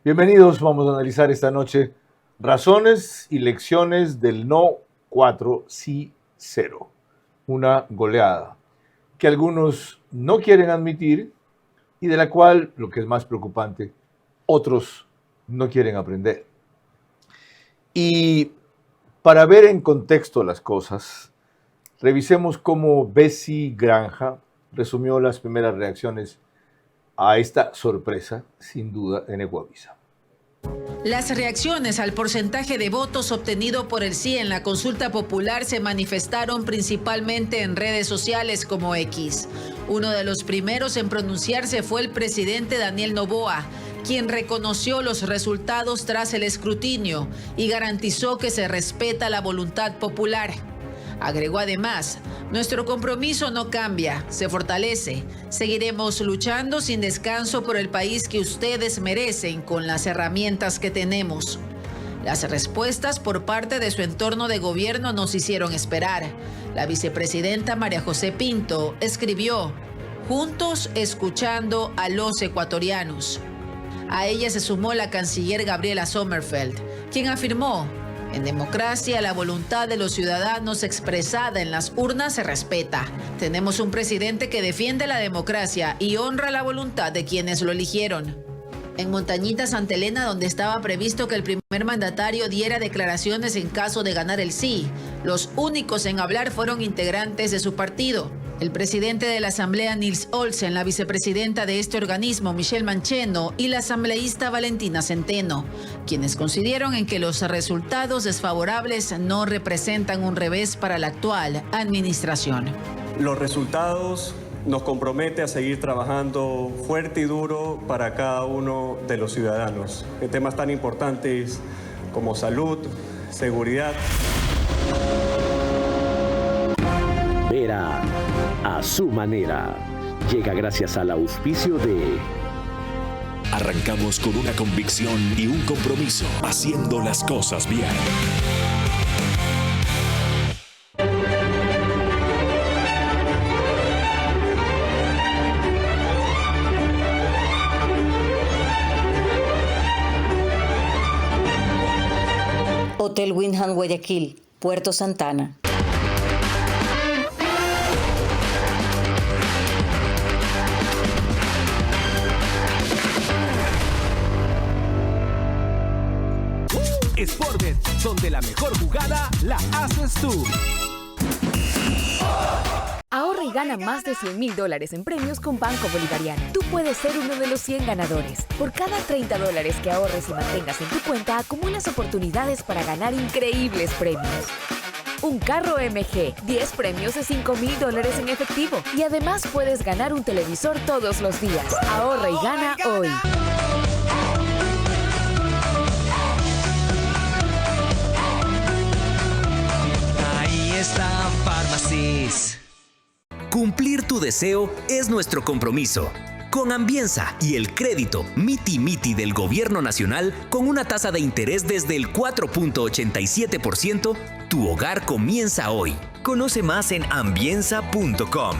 Bienvenidos, vamos a analizar esta noche razones y lecciones del no 4, sí 0. Una goleada que algunos no quieren admitir y de la cual, lo que es más preocupante, otros no quieren aprender. Y para ver en contexto las cosas, revisemos cómo Bessie Granja resumió las primeras reacciones a esta sorpresa, sin duda, en Ecuavisa. Las reacciones al porcentaje de votos obtenido por el sí en la consulta popular se manifestaron principalmente en redes sociales como X. Uno de los primeros en pronunciarse fue el presidente Daniel Noboa, quien reconoció los resultados tras el escrutinio y garantizó que se respeta la voluntad popular. Agregó además, nuestro compromiso no cambia, se fortalece. Seguiremos luchando sin descanso por el país que ustedes merecen con las herramientas que tenemos. Las respuestas por parte de su entorno de gobierno nos hicieron esperar. La vicepresidenta María José Pinto escribió, "Juntos escuchando a los ecuatorianos". A ella se sumó la canciller Gabriela Sommerfeld, quien afirmó, "En democracia, la voluntad de los ciudadanos expresada en las urnas se respeta. Tenemos un presidente que defiende la democracia y honra la voluntad de quienes lo eligieron". En Montañita, Santa Elena, donde estaba previsto que el primer mandatario diera declaraciones en caso de ganar el sí, los únicos en hablar fueron integrantes de su partido. El presidente de la Asamblea, Nils Olsen, la vicepresidenta de este organismo, Michelle Mancheno, y la asambleísta Valentina Centeno, quienes coincidieron en que los resultados desfavorables no representan un revés para la actual administración. Los resultados nos comprometen a seguir trabajando fuerte y duro para cada uno de los ciudadanos en temas tan importantes como salud, seguridad. Vera a su manera. Llega gracias al auspicio de... Arrancamos con una convicción y un compromiso, haciendo las cosas bien. Hotel Windham Guayaquil, Puerto Santana. Sportbet, donde la mejor jugada la haces tú. Ahorra y gana más de $100,000 en premios con Banco Bolivariano. Tú puedes ser uno de los 100 ganadores. Por cada $30 que ahorres y mantengas en tu cuenta, acumulas oportunidades para ganar increíbles premios. Un carro MG, 10 premios de $5,000 en efectivo. Y además puedes ganar un televisor todos los días. Ahorra y gana hoy. Está Farmacis. Cumplir tu deseo es nuestro compromiso. Con Ambienza y el crédito Miti Miti del Gobierno Nacional, con una tasa de interés desde el 4.87%, tu hogar comienza hoy. Conoce más en ambienza.com.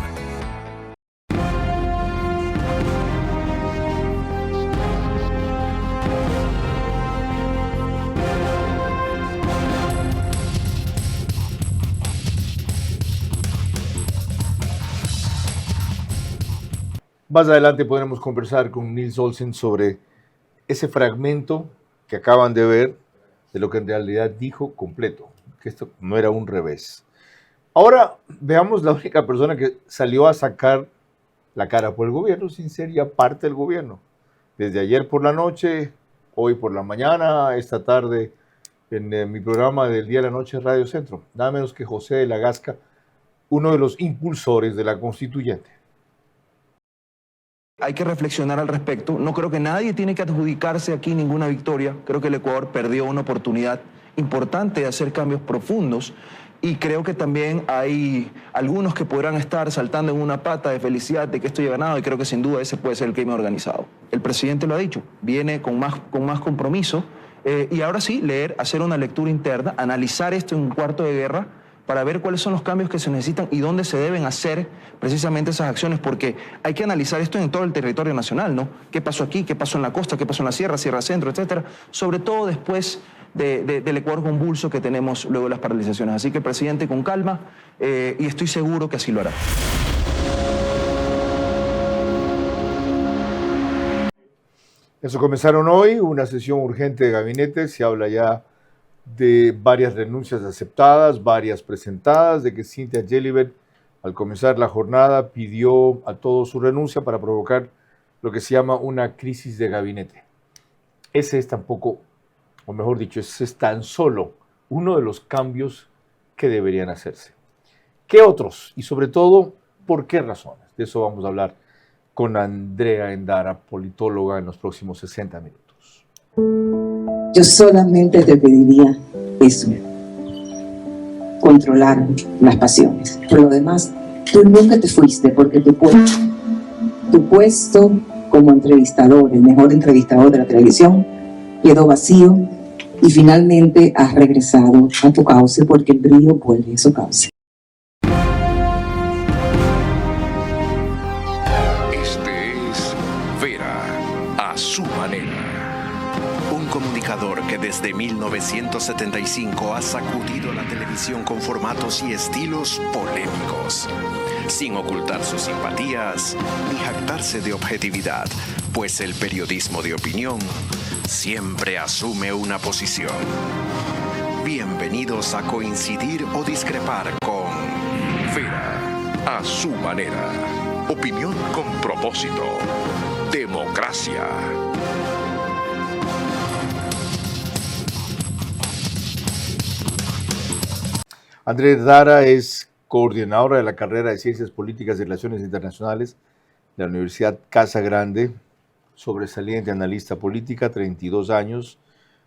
Más adelante podremos conversar con Nils Olsen sobre ese fragmento que acaban de ver de lo que en realidad dijo completo, que esto no era un revés. Ahora veamos la única persona que salió a sacar la cara por el gobierno sin ser ya parte del gobierno. Desde ayer por la noche, hoy por la mañana, esta tarde en mi programa del Día de la Noche Radio Centro, nada menos que José de la Gasca, uno de los impulsores de la constituyente. Hay que reflexionar al respecto. No creo que nadie tiene que adjudicarse aquí ninguna victoria. Creo que el Ecuador perdió una oportunidad importante de hacer cambios profundos y creo que también hay algunos que podrán estar saltando en una pata de felicidad de que esto haya ganado y creo que sin duda ese puede ser el crimen organizado. El presidente lo ha dicho, viene con más compromiso y ahora sí, hacer una lectura interna, analizar esto en un cuarto de guerra para ver cuáles son los cambios que se necesitan y dónde se deben hacer precisamente esas acciones, porque hay que analizar esto en todo el territorio nacional, ¿no? ¿Qué pasó aquí? ¿Qué pasó en la costa? ¿Qué pasó en la sierra, Sierra Centro, etcétera? Sobre todo después del Ecuador convulso que tenemos luego de las paralizaciones. Así que, presidente, con calma, y estoy seguro que así lo hará. Eso comenzaron hoy, una sesión urgente de gabinete, se habla ya de varias renuncias aceptadas, varias presentadas, de que Cynthia Gelibert, al comenzar la jornada, pidió a todos su renuncia para provocar lo que se llama una crisis de gabinete. Ese es tampoco, o mejor dicho, ese es tan solo uno de los cambios que deberían hacerse. ¿Qué otros? Y sobre todo, ¿por qué razones? De eso vamos a hablar con Andrea Endara, politóloga, en los próximos 60 minutos. Yo solamente te pediría eso, controlar las pasiones. Por lo demás, tú nunca te fuiste porque tu puesto como entrevistador, el mejor entrevistador de la televisión, quedó vacío y finalmente has regresado a tu cauce porque el brillo vuelve a su cauce. Su manera. Un comunicador que desde 1975 ha sacudido la televisión con formatos y estilos polémicos, sin ocultar sus simpatías ni jactarse de objetividad, pues el periodismo de opinión siempre asume una posición. Bienvenidos a coincidir o discrepar con Vera a su manera. Opinión con propósito. Democracia. Andrea Endara es coordinadora de la carrera de Ciencias Políticas y Relaciones Internacionales de la Universidad Casa Grande, sobresaliente analista política, 32 años,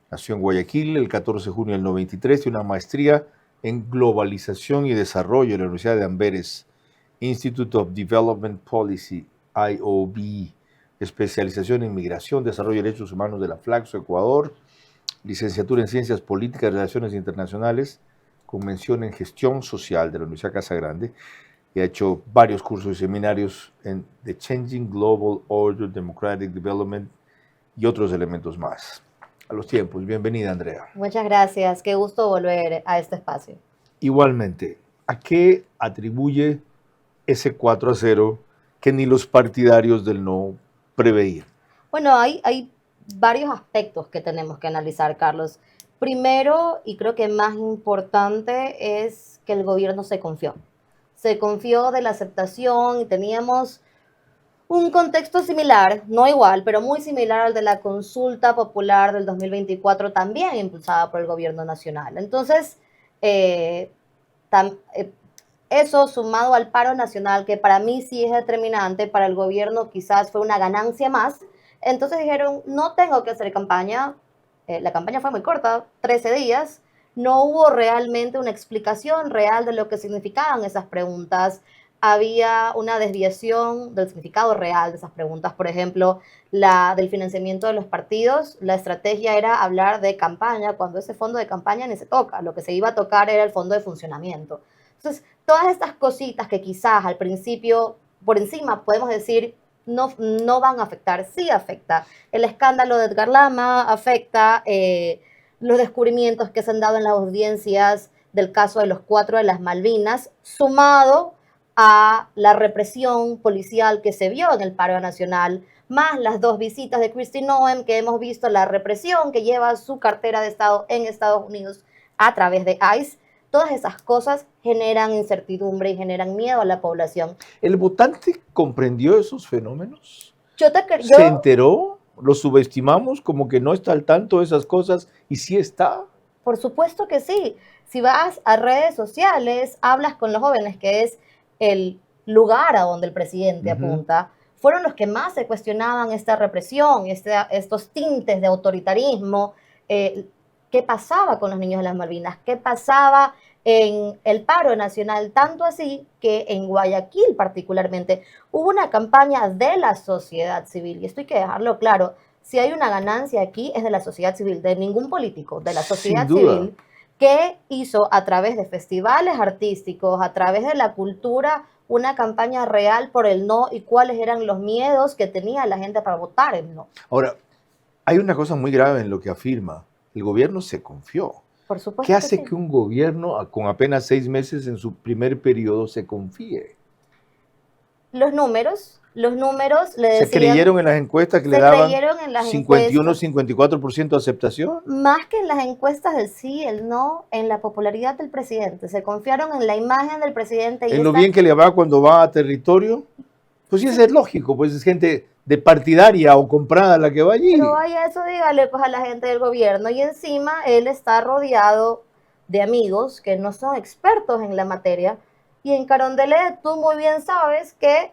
nació en Guayaquil el 14 de junio del 93, y una maestría en Globalización y Desarrollo en la Universidad de Amberes, Institute of Development Policy, IOB, especialización en Migración, Desarrollo y Derechos Humanos de la Flaxo, Ecuador, licenciatura en Ciencias Políticas y Relaciones Internacionales, con mención en Gestión Social de la Universidad Casa Grande, y ha hecho varios cursos y seminarios en The Changing Global Order, Democratic Development y otros elementos más. A los tiempos, bienvenida, Andrea. Muchas gracias, qué gusto volver a este espacio. Igualmente, ¿a qué atribuye ese 4-0 que ni los partidarios del no preveían? Bueno, hay varios aspectos que tenemos que analizar, Carlos. Primero, y creo que más importante, es que el gobierno se confió. Se confió de la aceptación y teníamos un contexto similar, no igual, pero muy similar al de la consulta popular del 2024, también impulsada por el gobierno nacional. Entonces, eso sumado al paro nacional, que para mí sí es determinante, para el gobierno quizás fue una ganancia más. Entonces dijeron, no tengo que hacer campaña. La campaña fue muy corta, 13 días. No hubo realmente una explicación real de lo que significaban esas preguntas. Había una desviación del significado real de esas preguntas. Por ejemplo, la del financiamiento de los partidos. La estrategia era hablar de campaña, cuando ese fondo de campaña ni se toca. Lo que se iba a tocar era el fondo de funcionamiento. Entonces, todas estas cositas que quizás al principio, por encima, podemos decir, no van a afectar, sí afecta. El escándalo de Edgar Lama afecta, los descubrimientos que se han dado en las audiencias del caso de los 4 de las Malvinas, sumado a la represión policial que se vio en el paro nacional, más las 2 visitas de Kristi Noem, que hemos visto la represión que lleva su cartera de Estado en Estados Unidos a través de ICE. Todas esas cosas generan incertidumbre y generan miedo a la población. ¿El votante comprendió esos fenómenos? ¿Se enteró? ¿Lo subestimamos como que no está al tanto de esas cosas y sí está? Por supuesto que sí. Si vas a redes sociales, hablas con los jóvenes, que es el lugar a donde el presidente apunta, fueron los que más se cuestionaban esta represión, estos tintes de autoritarismo. ¿Qué pasaba con los niños de las Malvinas? ¿Qué pasaba en el paro nacional? Tanto así que en Guayaquil particularmente hubo una campaña de la sociedad civil, y esto hay que dejarlo claro, si hay una ganancia aquí es de la sociedad civil, de ningún político, de la sociedad civil, que hizo a través de festivales artísticos, a través de la cultura, una campaña real por el no y cuáles eran los miedos que tenía la gente para votar el no. Ahora, hay una cosa muy grave en lo que afirma. El gobierno se confió. Por supuesto. ¿Qué hace sí. que un gobierno con apenas 6 meses en su primer periodo se confíe? Los números le decían... ¿Se creyeron en las encuestas que le se daban creyeron en las 51, encuestas. 54% de aceptación? Más que en las encuestas del sí, el no, en la popularidad del presidente. Se confiaron en la imagen del presidente. En lo bien que le va cuando va a territorio. Pues sí, eso es lógico, pues es gente de partidaria o comprada la que va allí. Pero vaya eso, dígale pues a la gente del gobierno. Y encima él está rodeado de amigos que no son expertos en la materia. Y en Carondelet tú muy bien sabes que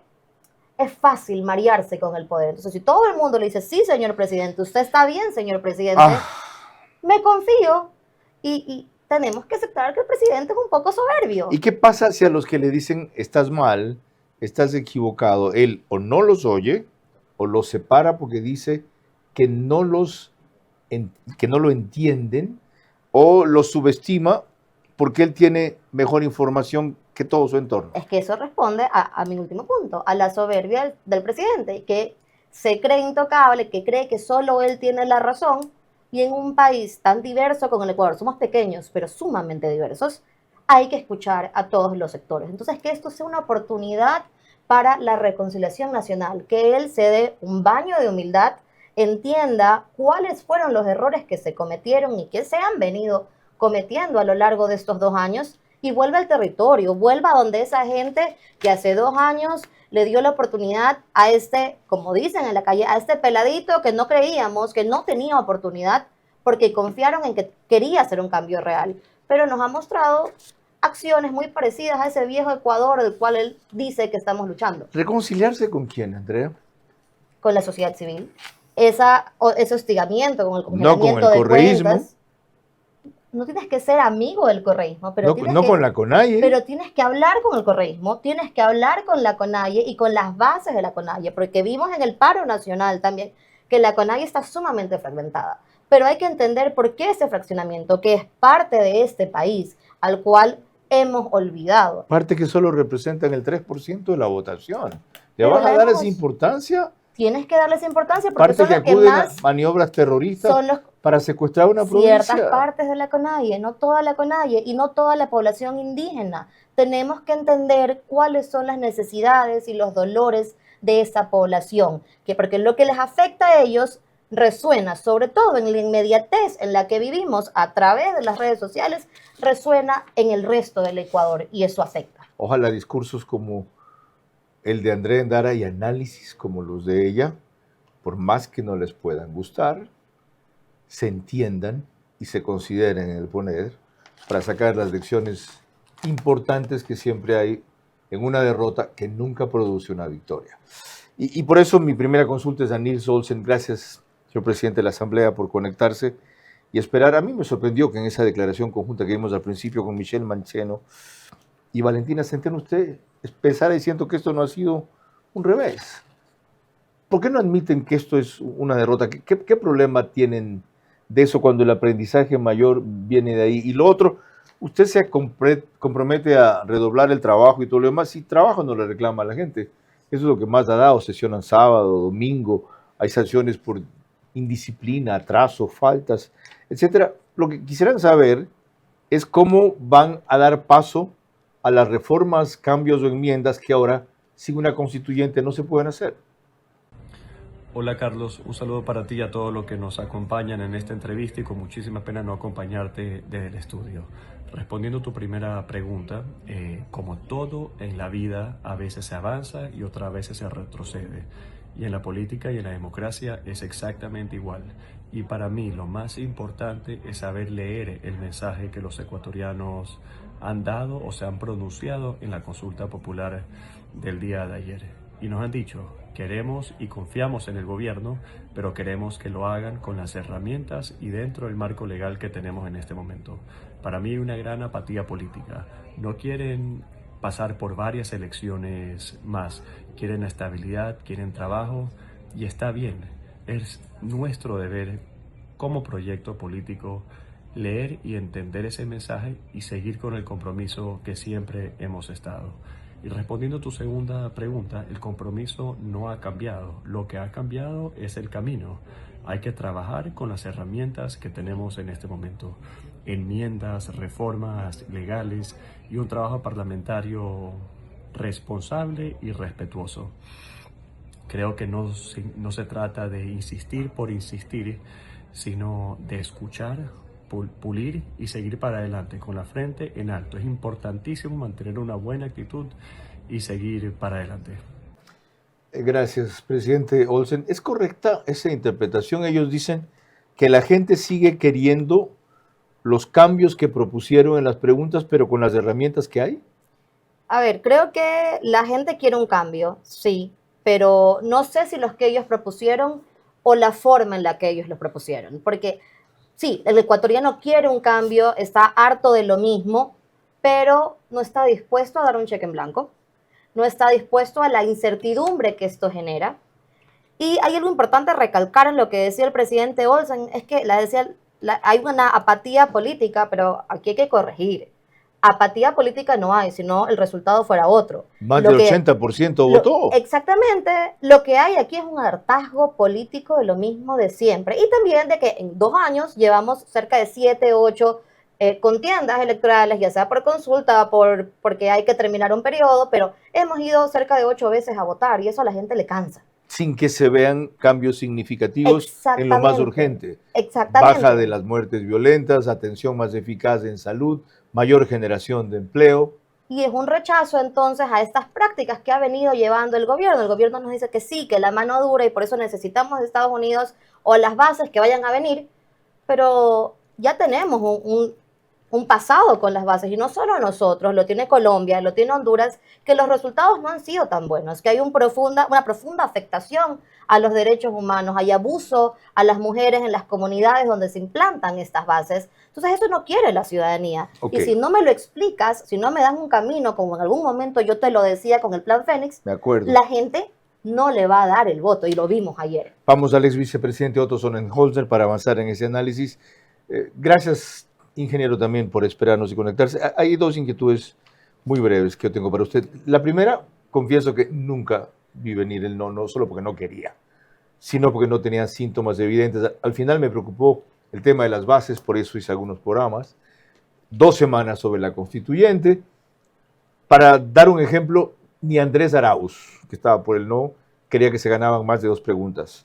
es fácil marearse con el poder. Entonces, si todo el mundo le dice, sí, señor presidente, usted está bien, señor presidente, me confío y tenemos que aceptar que el presidente es un poco soberbio. ¿Y qué pasa si a los que le dicen, estás mal, estás equivocado, él o no los oye o los separa porque dice que no lo entienden o los subestima porque él tiene mejor información que todo su entorno? Es que eso responde a mi último punto, a la soberbia del presidente, que se cree intocable, que cree que solo él tiene la razón, y en un país tan diverso como el Ecuador, somos pequeños, pero sumamente diversos, hay que escuchar a todos los sectores. Entonces, que esto sea una oportunidad para la reconciliación nacional, que él se dé un baño de humildad, entienda cuáles fueron los errores que se cometieron y que se han venido cometiendo a lo largo de estos 2 años, y vuelva al territorio, vuelva donde esa gente que hace 2 años le dio la oportunidad a este, como dicen en la calle, a este peladito que no creíamos, que no tenía oportunidad, porque confiaron en que quería hacer un cambio real. Pero nos ha mostrado acciones muy parecidas a ese viejo Ecuador del cual él dice que estamos luchando. ¿Reconciliarse con quién, Andrea? Con la sociedad civil. Ese hostigamiento, con el congelamiento no con el correísmo. Cuentas. No tienes que ser amigo del correísmo, pero no con la CONAIE. Pero tienes que hablar con el correísmo, tienes que hablar con la CONAIE y con las bases de la CONAIE, porque vimos en el paro nacional también que la CONAIE está sumamente fragmentada. Pero hay que entender por qué ese fraccionamiento, que es parte de este país, al cual hemos olvidado. Parte que solo representan el 3% de la votación. ¿Le van a dar esa importancia? Tienes que darles importancia porque parte son los que acuden más a maniobras terroristas para secuestrar una ciertas provincia. partes de la CONAIE, no toda la CONAIE y no toda la población indígena. Tenemos que entender cuáles son las necesidades y los dolores de esa población, porque lo que les afecta a ellos resuena, sobre todo en la inmediatez en la que vivimos a través de las redes sociales, resuena en el resto del Ecuador y eso afecta. Ojalá discursos como el de Andrea Endara y análisis como los de ella, por más que no les puedan gustar, se entiendan y se consideren en el poder para sacar las lecciones importantes que siempre hay en una derrota que nunca produce una victoria. Y por eso mi primera consulta es a Nils Olsen. Gracias, señor presidente de la Asamblea, por conectarse y esperar. A mí me sorprendió que en esa declaración conjunta que vimos al principio con Michelle Mancheno y Valentina Centeno, usted pensara diciendo que esto no ha sido un revés. ¿Por qué no admiten que esto es una derrota? ¿Qué problema tienen de eso cuando el aprendizaje mayor viene de ahí? Y lo otro, usted se compromete a redoblar el trabajo y todo lo demás. Si trabajo no le reclama a la gente. Eso es lo que más ha dado. Sesionan sábado, domingo, hay sanciones por indisciplina, atraso, faltas, etc. Lo que quisieran saber es cómo van a dar paso a las reformas, cambios o enmiendas que ahora, sin una constituyente, no se pueden hacer. Hola Carlos, un saludo para ti y a todos los que nos acompañan en esta entrevista y con muchísima pena no acompañarte desde el estudio. Respondiendo a tu primera pregunta, como todo en la vida, a veces se avanza y otras veces se retrocede. Y en la política y en la democracia es exactamente igual. Y para mí lo más importante es saber leer el mensaje que los ecuatorianos han dado o se han pronunciado en la consulta popular del día de ayer. Y nos han dicho, queremos y confiamos en el gobierno, pero queremos que lo hagan con las herramientas y dentro del marco legal que tenemos en este momento. Para mí hay una gran apatía política. No quieren pasar por varias elecciones más. Quieren estabilidad, quieren trabajo y está bien. Es nuestro deber como proyecto político leer y entender ese mensaje y seguir con el compromiso que siempre hemos estado. Y respondiendo a tu segunda pregunta, el compromiso no ha cambiado. Lo que ha cambiado es el camino. Hay que trabajar con las herramientas que tenemos en este momento. Enmiendas, reformas legales y un trabajo parlamentario responsable y respetuoso. Creo que no se trata de insistir por insistir, sino de escuchar, pulir y seguir para adelante con la frente en alto. Es importantísimo mantener una buena actitud y seguir para adelante. Gracias, presidente Olsen. ¿Es correcta esa interpretación? Ellos dicen que la gente sigue queriendo los cambios que propusieron en las preguntas, pero con las herramientas que hay. A ver, creo que la gente quiere un cambio, sí, pero no sé si los que ellos propusieron o la forma en la que ellos lo propusieron, porque sí, el ecuatoriano quiere un cambio, está harto de lo mismo, pero no está dispuesto a dar un cheque en blanco, no está dispuesto a la incertidumbre que esto genera. Y hay algo importante a recalcar en lo que decía el presidente Olsen, es que hay una apatía política, pero aquí hay que corregir. Apatía política no hay, sino el resultado fuera otro. Más del 80% votó. Exactamente. Lo que hay aquí es un hartazgo político de lo mismo de siempre. Y también de que en 2 años llevamos cerca de 7, 8 contiendas electorales, ya sea por consulta, porque hay que terminar un periodo, pero hemos ido cerca de 8 veces a votar y eso a la gente le cansa. Sin que se vean cambios significativos en lo más urgente. Exactamente. Baja de las muertes violentas, atención más eficaz en salud, mayor generación de empleo. Y es un rechazo entonces a estas prácticas que ha venido llevando el gobierno. El gobierno nos dice que sí, que la mano dura y por eso necesitamos de Estados Unidos o las bases que vayan a venir, pero ya tenemos un pasado con las bases y no solo nosotros, lo tiene Colombia, lo tiene Honduras, que los resultados no han sido tan buenos, que hay una profunda afectación a los derechos humanos, hay abuso a las mujeres en las comunidades donde se implantan estas bases. Entonces eso no quiere la ciudadanía. Okay. Y si no me lo explicas, si no me das un camino, como en algún momento yo te lo decía con el Plan Fénix, la gente no le va a dar el voto y lo vimos ayer. Vamos al ex vicepresidente Otto Sonnenholzer para avanzar en ese análisis. Gracias, ingeniero, también por esperarnos y conectarse. Hay 2 inquietudes muy breves que yo tengo para usted. La primera, confieso que nunca vi venir el no solo porque no quería, sino porque no tenía síntomas evidentes. Al final me preocupó el tema de las bases, por eso hice algunos programas. 2 semanas sobre la constituyente. Para dar un ejemplo, ni Andrés Arauz, que estaba por el no, quería que se ganaban más de 2 preguntas.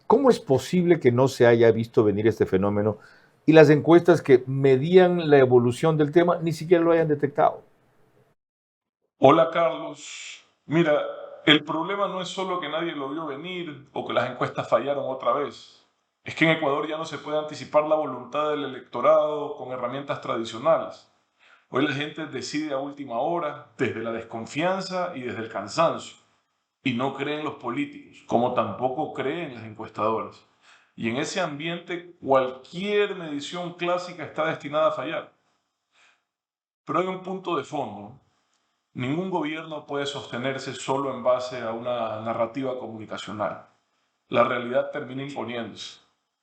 ¿Cómo es posible que no se haya visto venir este fenómeno y las encuestas que medían la evolución del tema ni siquiera lo hayan detectado? Hola, Carlos. Mira, el problema no es solo que nadie lo vio venir o que las encuestas fallaron otra vez. Es que en Ecuador ya no se puede anticipar la voluntad del electorado con herramientas tradicionales. Hoy la gente decide a última hora, desde la desconfianza y desde el cansancio. Y no cree en los políticos, como tampoco cree en las encuestadoras. Y en ese ambiente cualquier medición clásica está destinada a fallar. Pero hay un punto de fondo. Ningún gobierno puede sostenerse solo en base a una narrativa comunicacional. La realidad termina imponiéndose.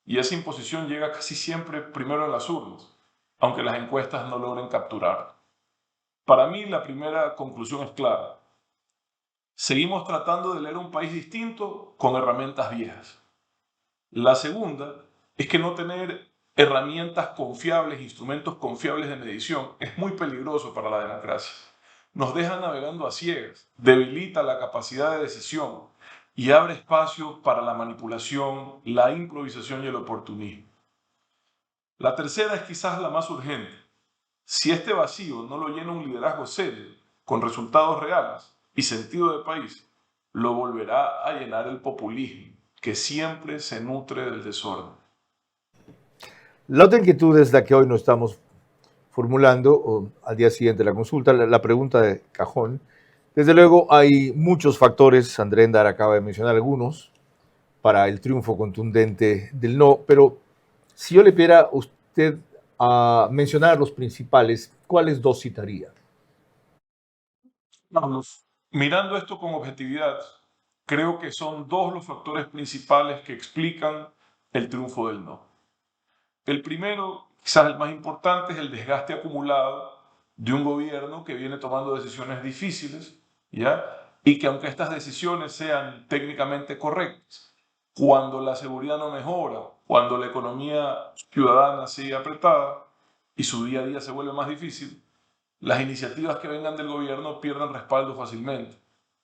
Y esa imposición llega casi siempre primero en las urnas, aunque las encuestas no logren capturarla. Para mí la primera conclusión es clara. Seguimos tratando de leer un país distinto con herramientas viejas. La segunda es que no tener herramientas confiables, instrumentos confiables de medición, es muy peligroso para la democracia. Nos deja navegando a ciegas, debilita la capacidad de decisión y abre espacio para la manipulación, la improvisación y el oportunismo. La tercera es quizás la más urgente. Si este vacío no lo llena un liderazgo serio, con resultados reales y sentido de país, lo volverá a llenar el populismo, que siempre se nutre del desorden. La otra inquietud es la que hoy no estamos formulando, al día siguiente de la consulta, la pregunta de cajón. Desde luego hay muchos factores, André Endar acaba de mencionar algunos, para el triunfo contundente del no, pero si yo le pidiera a usted a mencionar los principales, ¿cuáles 2 citaría? Vamos, mirando esto con objetividad, creo que son 2 los factores principales que explican el triunfo del no. El primero Quizás el más importante es el desgaste acumulado de un gobierno que viene tomando decisiones difíciles, ¿ya? Y que aunque estas decisiones sean técnicamente correctas, cuando la seguridad no mejora, cuando la economía ciudadana sigue apretada y su día a día se vuelve más difícil, las iniciativas que vengan del gobierno pierden respaldo fácilmente,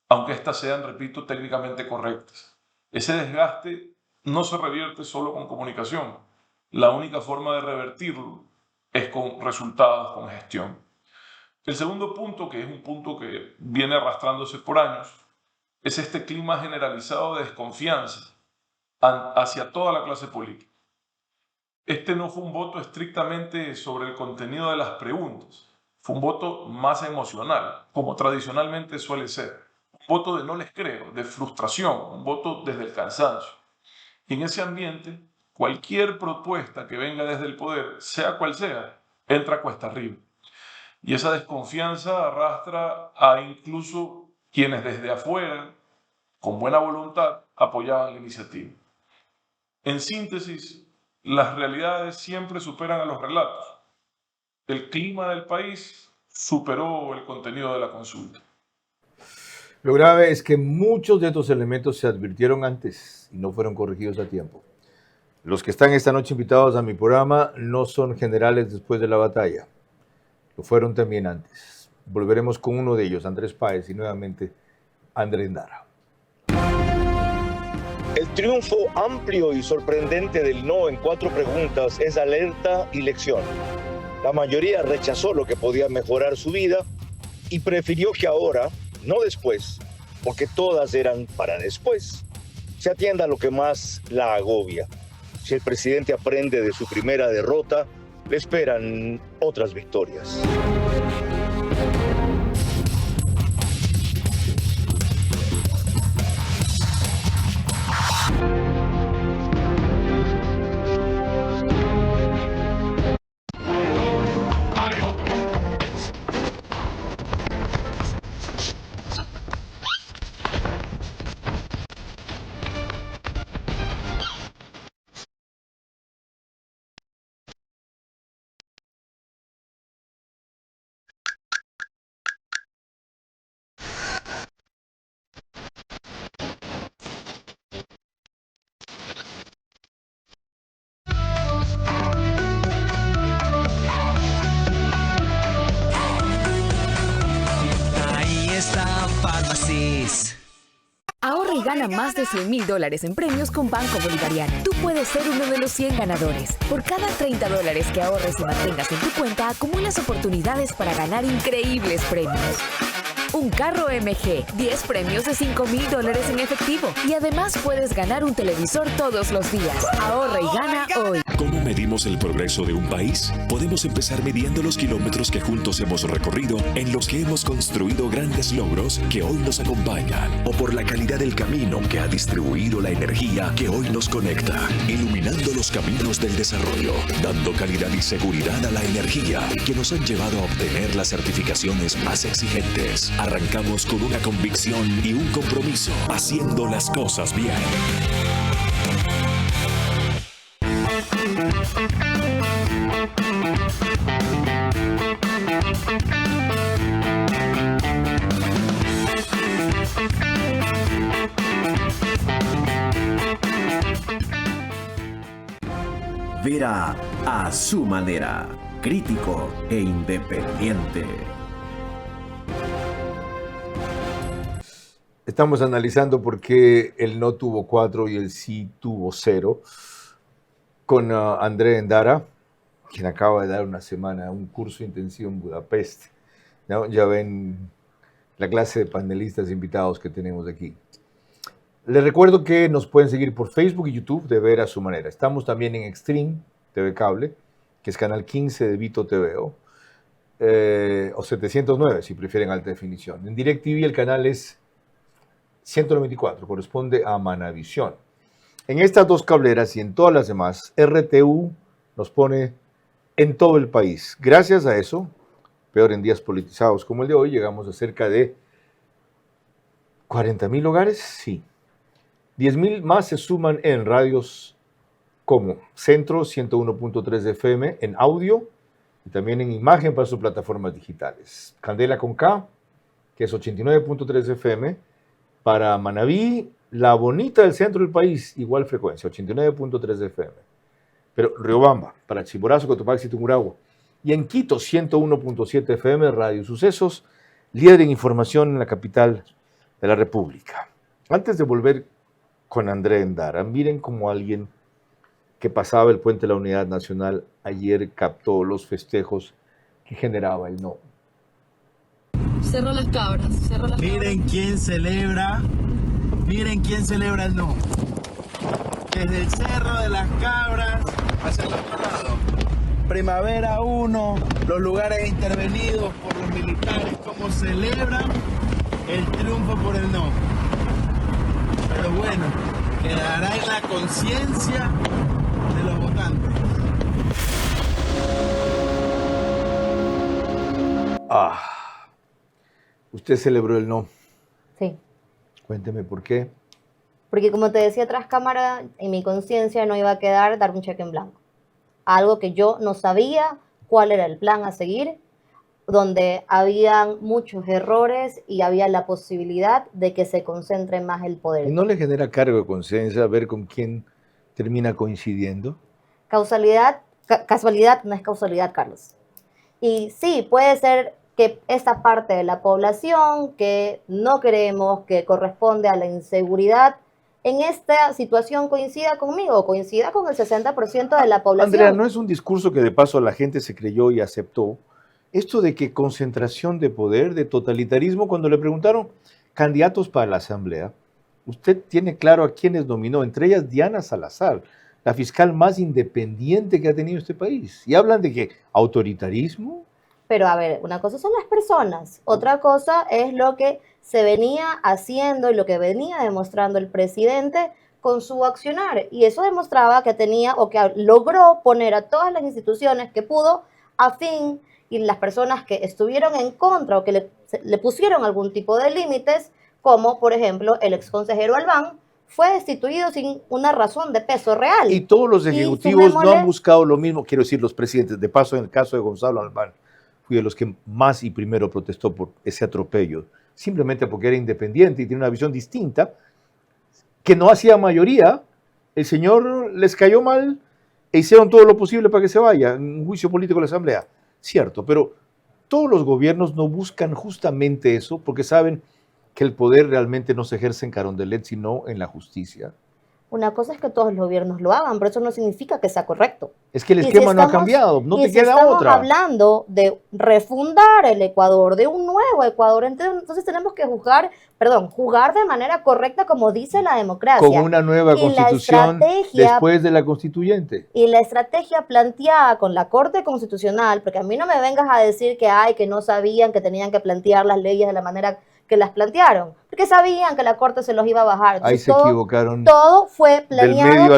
aunque éstas sean, repito, técnicamente correctas. Ese desgaste no se revierte solo con comunicación. La única forma de revertirlo es con resultados, con gestión. El segundo punto, que es un punto que viene arrastrándose por años, es este clima generalizado de desconfianza hacia toda la clase política. Este no fue un voto estrictamente sobre el contenido de las preguntas, fue un voto más emocional, como tradicionalmente suele ser. Un voto de no les creo, de frustración, un voto desde el cansancio. Y en ese ambiente, cualquier propuesta que venga desde el poder, sea cual sea, entra cuesta arriba. Y esa desconfianza arrastra a incluso quienes desde afuera, con buena voluntad, apoyaban la iniciativa. En síntesis, las realidades siempre superan a los relatos. El clima del país superó el contenido de la consulta. Lo grave es que muchos de estos elementos se advirtieron antes y no fueron corregidos a tiempo. Los que están esta noche invitados a mi programa no son generales después de la batalla. Lo fueron también antes. Volveremos con uno de ellos, Andrés Páez, y nuevamente André Endara. El triunfo amplio y sorprendente del no en 4 preguntas es alerta y lección. La mayoría rechazó lo que podía mejorar su vida y prefirió que ahora, no después, porque todas eran para después, se atienda a lo que más la agobia. Si el presidente aprende de su primera derrota, le esperan otras victorias. Ahorra y gana más de $100,000 en premios con Banco Bolivariano. Tú puedes ser uno de los 100 ganadores. Por cada $30 que ahorres y mantengas en tu cuenta, acumulas oportunidades para ganar increíbles premios. Un carro MG, 10 premios de $5,000 en efectivo. Y además puedes ganar un televisor todos los días. Ahorra y gana hoy. ¿Cómo medimos el progreso de un país? Podemos empezar midiendo los kilómetros que juntos hemos recorrido, en los que hemos construido grandes logros que hoy nos acompañan, o por la calidad del camino que ha distribuido la energía que hoy nos conecta, iluminando los caminos del desarrollo, dando calidad y seguridad a la energía que nos han llevado a obtener las certificaciones más exigentes. Arrancamos con una convicción y un compromiso, haciendo las cosas bien. Vera a su manera, crítico e independiente. Estamos analizando por qué el no tuvo 4 y el sí tuvo 0 con André Endara, quien acaba de dar una semana un curso intensivo en Budapest. ¿No? Ya ven la clase de panelistas invitados que tenemos aquí. Les recuerdo que nos pueden seguir por Facebook y YouTube de Ver a su manera. Estamos también en Extreme TV Cable, que es canal 15 de Vito TV, o 709 si prefieren alta definición. En DirecTV el canal es 194, corresponde a Manavisión. En estas 2 cableras y en todas las demás, RTU nos pone en todo el país. Gracias a eso, peor en días politizados como el de hoy, llegamos a cerca de 40,000 hogares, sí. 10,000 más se suman en radios como Centro 101.3 de FM en audio y también en imagen para sus plataformas digitales. Candela con K, que es 89.3 de FM, para Manabí, la bonita del centro del país, igual frecuencia, 89.3 de FM. Pero Riobamba, para Chimborazo, Cotopaxi y Tungurahua. Y en Quito, 101.7 FM, Radio Sucesos, líder en información en la capital de la República. Antes de volver con André Endara, miren cómo alguien que pasaba el puente de la Unidad Nacional ayer captó los festejos que generaba el no. Cerro Las Cabras, Cerro Las Cabras. Miren quién celebra el no. Desde el Cerro de las Cabras hacia el otro lado. Primavera 1, los lugares intervenidos por los militares, cómo celebran el triunfo por el no. Pero bueno, quedará en la conciencia de los votantes. Usted celebró el no. Sí. Cuénteme por qué. Porque como te decía tras cámara, en mi conciencia no iba a quedar dar un cheque en blanco. Algo que yo no sabía cuál era el plan a seguir, donde habían muchos errores y había la posibilidad de que se concentre más el poder. ¿Y no le genera cargo de conciencia ver con quién termina coincidiendo? Casualidad no es causalidad, Carlos. Y sí, puede ser que esta parte de la población que no queremos, que corresponde a la inseguridad, en esta situación coincida conmigo, coincida con el 60% de la población. Andrea, no es un discurso que de paso la gente se creyó y aceptó. Esto de que concentración de poder, de totalitarismo, cuando le preguntaron candidatos para la Asamblea, usted tiene claro a quiénes nominó, entre ellas Diana Salazar, la fiscal más independiente que ha tenido este país. Y hablan de que autoritarismo. Pero a ver, una cosa son las personas, otra cosa es lo que se venía haciendo y lo que venía demostrando el presidente con su accionar. Y eso demostraba que tenía o que logró poner a todas las instituciones que pudo a fin, y las personas que estuvieron en contra o que le pusieron algún tipo de límites, como por ejemplo el exconsejero Albán, fue destituido sin una razón de peso real. Y todos los ejecutivos no han buscado lo mismo, quiero decir, los presidentes. De paso, en el caso de Gonzalo Albán, fui de los que más y primero protestó por ese atropello, simplemente porque era independiente y tiene una visión distinta, que no hacía mayoría. El señor les cayó mal e hicieron todo lo posible para que se vaya, en un juicio político de la Asamblea. Cierto, pero todos los gobiernos no buscan justamente eso, porque saben que el poder realmente no se ejerce en Carondelet, sino en la justicia. Una cosa es que todos los gobiernos lo hagan, pero eso no significa que sea correcto. Es que el esquema no ha cambiado, no te queda otra. Estamos hablando de refundar el Ecuador, de un nuevo Ecuador, entonces tenemos que jugar de manera correcta como dice la democracia. Con una nueva constitución después de la constituyente. Y la estrategia planteada con la Corte Constitucional, porque a mí no me vengas a decir que no sabían que tenían que plantear las leyes de la manera que las plantearon, porque sabían que la Corte se los iba a bajar. Ahí se equivocaron. Todo fue planeado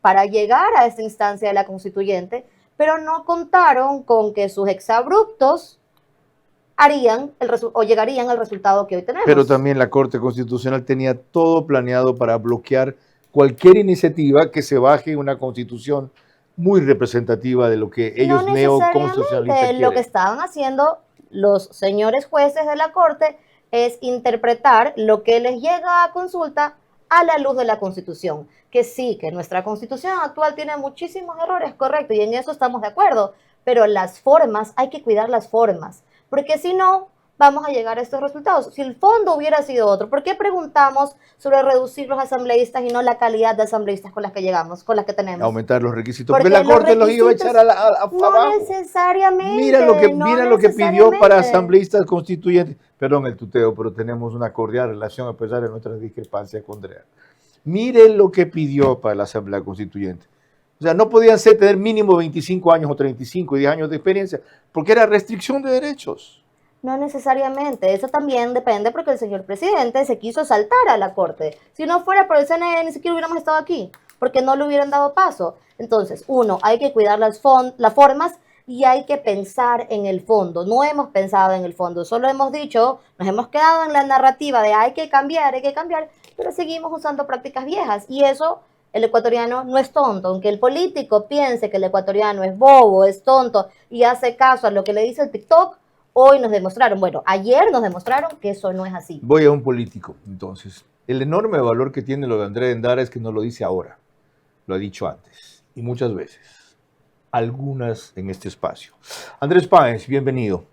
para llegar a esta instancia de la constituyente, pero no contaron con que sus exabruptos llegarían al resultado que hoy tenemos. Pero también la Corte Constitucional tenía todo planeado para bloquear cualquier iniciativa que se baje una constitución muy representativa de lo que ellos neoconstitucionalistas quieren. Lo que estaban haciendo los señores jueces de la Corte es interpretar lo que les llega a consulta a la luz de la Constitución. Que sí, que nuestra Constitución actual tiene muchísimos errores, correcto, y en eso estamos de acuerdo, pero las formas, hay que cuidar las formas, porque si no, vamos a llegar a estos resultados. Si el fondo hubiera sido otro, ¿por qué preguntamos sobre reducir los asambleístas y no la calidad de asambleístas con las que llegamos, con las que tenemos? Aumentar los requisitos, porque la Corte los iba a echar abajo. No necesariamente. Mira lo que pidió para asambleístas constituyentes. Perdón el tuteo, pero tenemos una cordial relación a pesar de nuestras discrepancias con Andrea. Miren lo que pidió para la Asamblea Constituyente. O sea, no podían tener mínimo 25 años o 35 y 10 años de experiencia, porque era restricción de derechos. No necesariamente, eso también depende porque el señor presidente se quiso saltar a la Corte. Si no fuera por el CNE, ni siquiera hubiéramos estado aquí, porque no le hubieran dado paso. Entonces, hay que cuidar las formas y hay que pensar en el fondo. No hemos pensado en el fondo, solo hemos dicho, nos hemos quedado en la narrativa de hay que cambiar, pero seguimos usando prácticas viejas y eso El ecuatoriano no es tonto, aunque el político piense que el ecuatoriano es bobo, es tonto y hace caso a lo que le dice el TikTok, hoy nos demostraron, bueno, ayer nos demostraron que eso no es así. Voy a un político, entonces. El enorme valor que tiene lo de Andrés Endara es que no lo dice ahora, lo ha dicho antes y muchas veces, algunas en este espacio. Andrés Páez, bienvenido.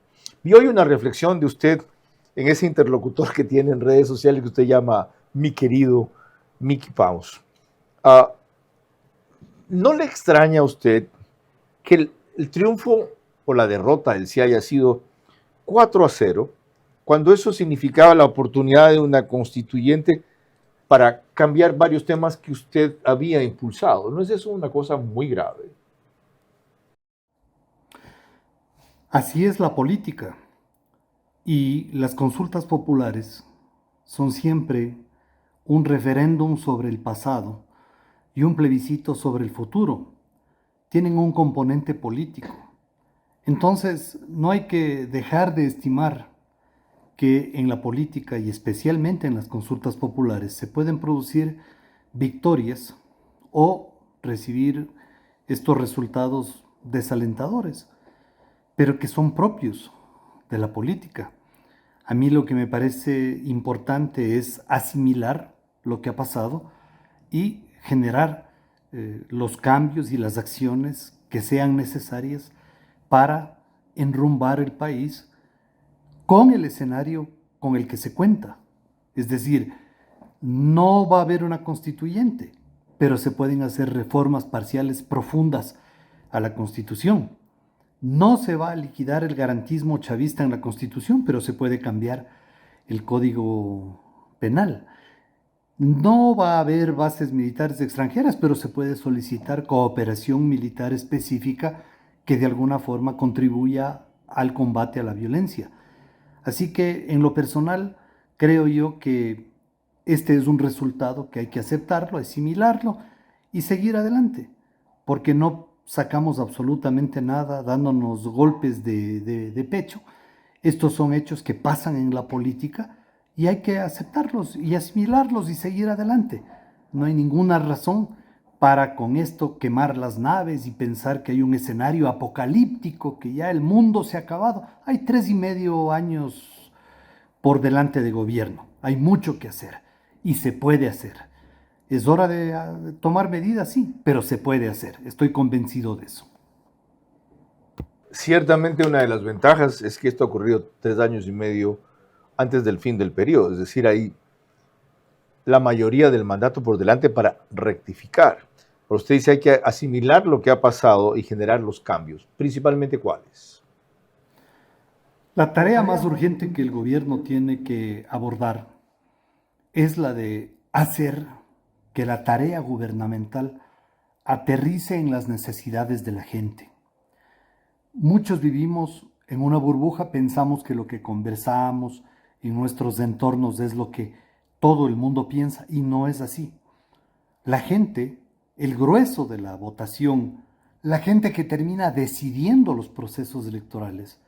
Vi hoy una reflexión de usted en ese interlocutor que tiene en redes sociales que usted llama mi querido Mickey Paus. ¿No le extraña a usted que el triunfo o la derrota del sí haya sido 4-0, cuando eso significaba la oportunidad de una constituyente para cambiar varios temas que usted había impulsado? ¿No es eso una cosa muy grave? Así es la política. Y las consultas populares son siempre un referéndum sobre el pasado y un plebiscito sobre el futuro. Tienen un componente político. Entonces, no hay que dejar de estimar que en la política y especialmente en las consultas populares se pueden producir victorias o recibir estos resultados desalentadores, pero que son propios de la política. A mí lo que me parece importante es asimilar lo que ha pasado y generar los cambios y las acciones que sean necesarias para enrumbar el país con el escenario con el que se cuenta. Es decir, no va a haber una constituyente, pero se pueden hacer reformas parciales profundas a la Constitución. No se va a liquidar el garantismo chavista en la Constitución, pero se puede cambiar el Código Penal. No va a haber bases militares extranjeras, pero se puede solicitar cooperación militar específica que de alguna forma contribuya al combate a la violencia. Así que en lo personal creo yo que este es un resultado que hay que aceptarlo, asimilarlo y seguir adelante, porque no sacamos absolutamente nada dándonos golpes de pecho. Estos son hechos que pasan en la política y hay que aceptarlos y asimilarlos y seguir adelante. No hay ninguna razón para con esto quemar las naves y pensar que hay un escenario apocalíptico, que ya el mundo se ha acabado. Hay 3,5 años por delante de gobierno. Hay mucho que hacer y se puede hacer. Es hora de tomar medidas, sí, pero se puede hacer. Estoy convencido de eso. Ciertamente una de las ventajas es que esto ha ocurrido 3 años y medio antes del fin del periodo. Es decir, hay la mayoría del mandato por delante para rectificar. Pero usted dice hay que asimilar lo que ha pasado y generar los cambios. ¿Principalmente cuáles? La tarea más urgente que el gobierno tiene que abordar es la de hacer que la tarea gubernamental aterrice en las necesidades de la gente. Muchos vivimos en una burbuja, pensamos que lo que conversamos en nuestros entornos es lo que todo el mundo piensa y no es así. La gente, el grueso de la votación, la gente que termina decidiendo los procesos electorales,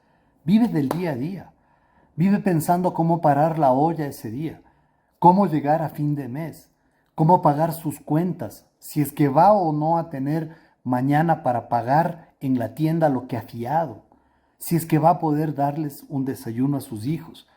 vive del día a día, vive pensando cómo parar la olla ese día, cómo llegar a fin de mes, cómo pagar sus cuentas, si es que va o no a tener mañana para pagar en la tienda lo que ha fiado, si es que va a poder darles un desayuno a sus hijos.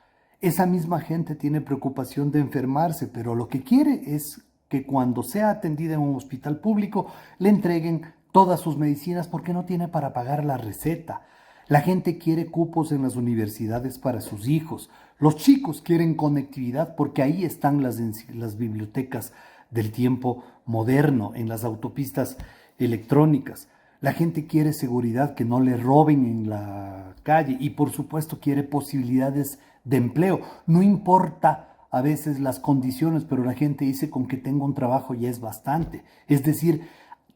Esa misma gente tiene preocupación de enfermarse, pero lo que quiere es que cuando sea atendida en un hospital público le entreguen todas sus medicinas porque no tiene para pagar la receta. La gente quiere cupos en las universidades para sus hijos. Los chicos quieren conectividad porque ahí están las bibliotecas del tiempo moderno, en las autopistas electrónicas. La gente quiere seguridad, que no le roben en la calle y por supuesto quiere posibilidades de empleo. No importa a veces las condiciones, pero la gente dice con que tenga un trabajo ya es bastante. Es decir,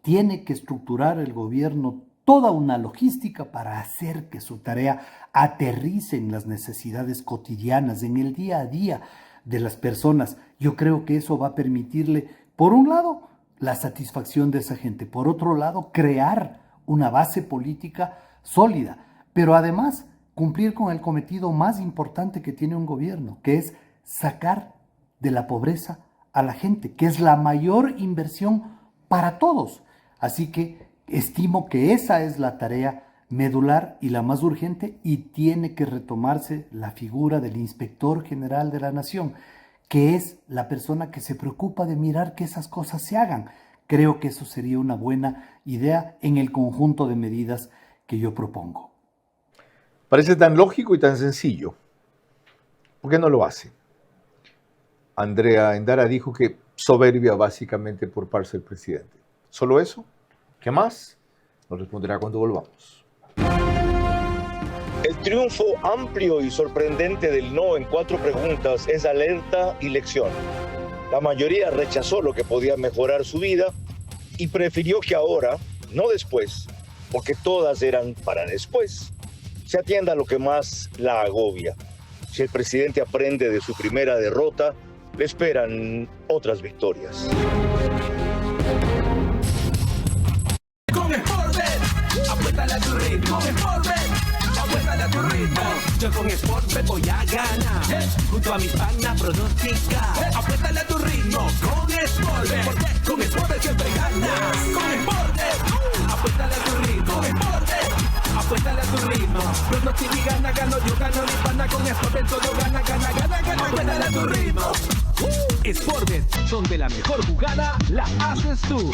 tiene que estructurar el gobierno toda una logística para hacer que su tarea aterrice en las necesidades cotidianas, en el día a día de las personas. Yo creo que eso va a permitirle, por un lado, la satisfacción de esa gente, por otro lado, crear una base política sólida, pero además cumplir con el cometido más importante que tiene un gobierno, que es sacar de la pobreza a la gente, que es la mayor inversión para todos. Así que estimo que esa es la tarea medular y la más urgente, y tiene que retomarse la figura del Inspector General de la Nación, que es la persona que se preocupa de mirar que esas cosas se hagan. Creo que eso sería una buena idea en el conjunto de medidas que yo propongo. Parece tan lógico y tan sencillo. ¿Por qué no lo hace? Andrea Endara dijo que soberbia básicamente por parte del presidente. ¿Solo eso? ¿Qué más? Nos responderá cuando volvamos. El triunfo amplio y sorprendente del no en 4 preguntas es alerta y lección. La mayoría rechazó lo que podía mejorar su vida y prefirió que ahora, no después, porque todas eran para después, se atienda a lo que más la agobia. Si el presidente aprende de su primera derrota, le esperan otras victorias. Con Sportbet, apuéstale a tu ritmo. Sportbet, apuéstale a tu ritmo. Yo con Sportbet voy a ganar. Junto a mis panas pronosticar. Apuéstale a tu ritmo con Sportbet. Porque con Sportbet siempre ganas. Con Sportbet, apuéstale a tu ritmo. Con Sportbet, apuéstale a tu ritmo. Pronostica y gana, gano, yo gano, mi pana. Con Sportbet todo gana, gana, gana, gana. Apuéstale a tu ritmo. Sportbet, donde la mejor jugada la haces tú.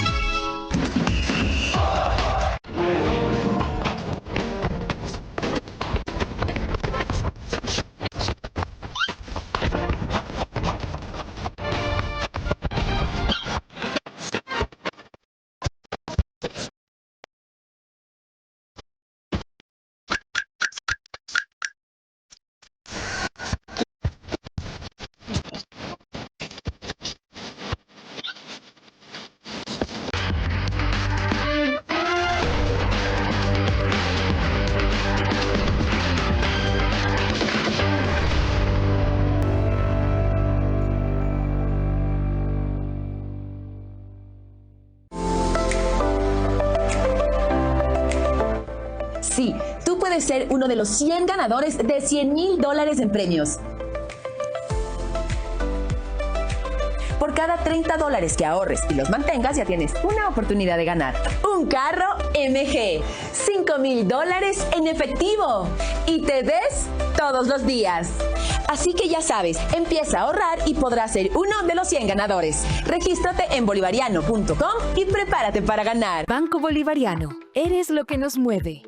Sí, tú puedes ser uno de los 100 ganadores de $100,000 en premios. Por cada $30 que ahorres y los mantengas, ya tienes una oportunidad de ganar un carro MG, $5,000 en efectivo y te des todos los días. Así que ya sabes, empieza a ahorrar y podrás ser uno de los 100 ganadores. Regístrate en bolivariano.com y prepárate para ganar. Banco Bolivariano, eres lo que nos mueve.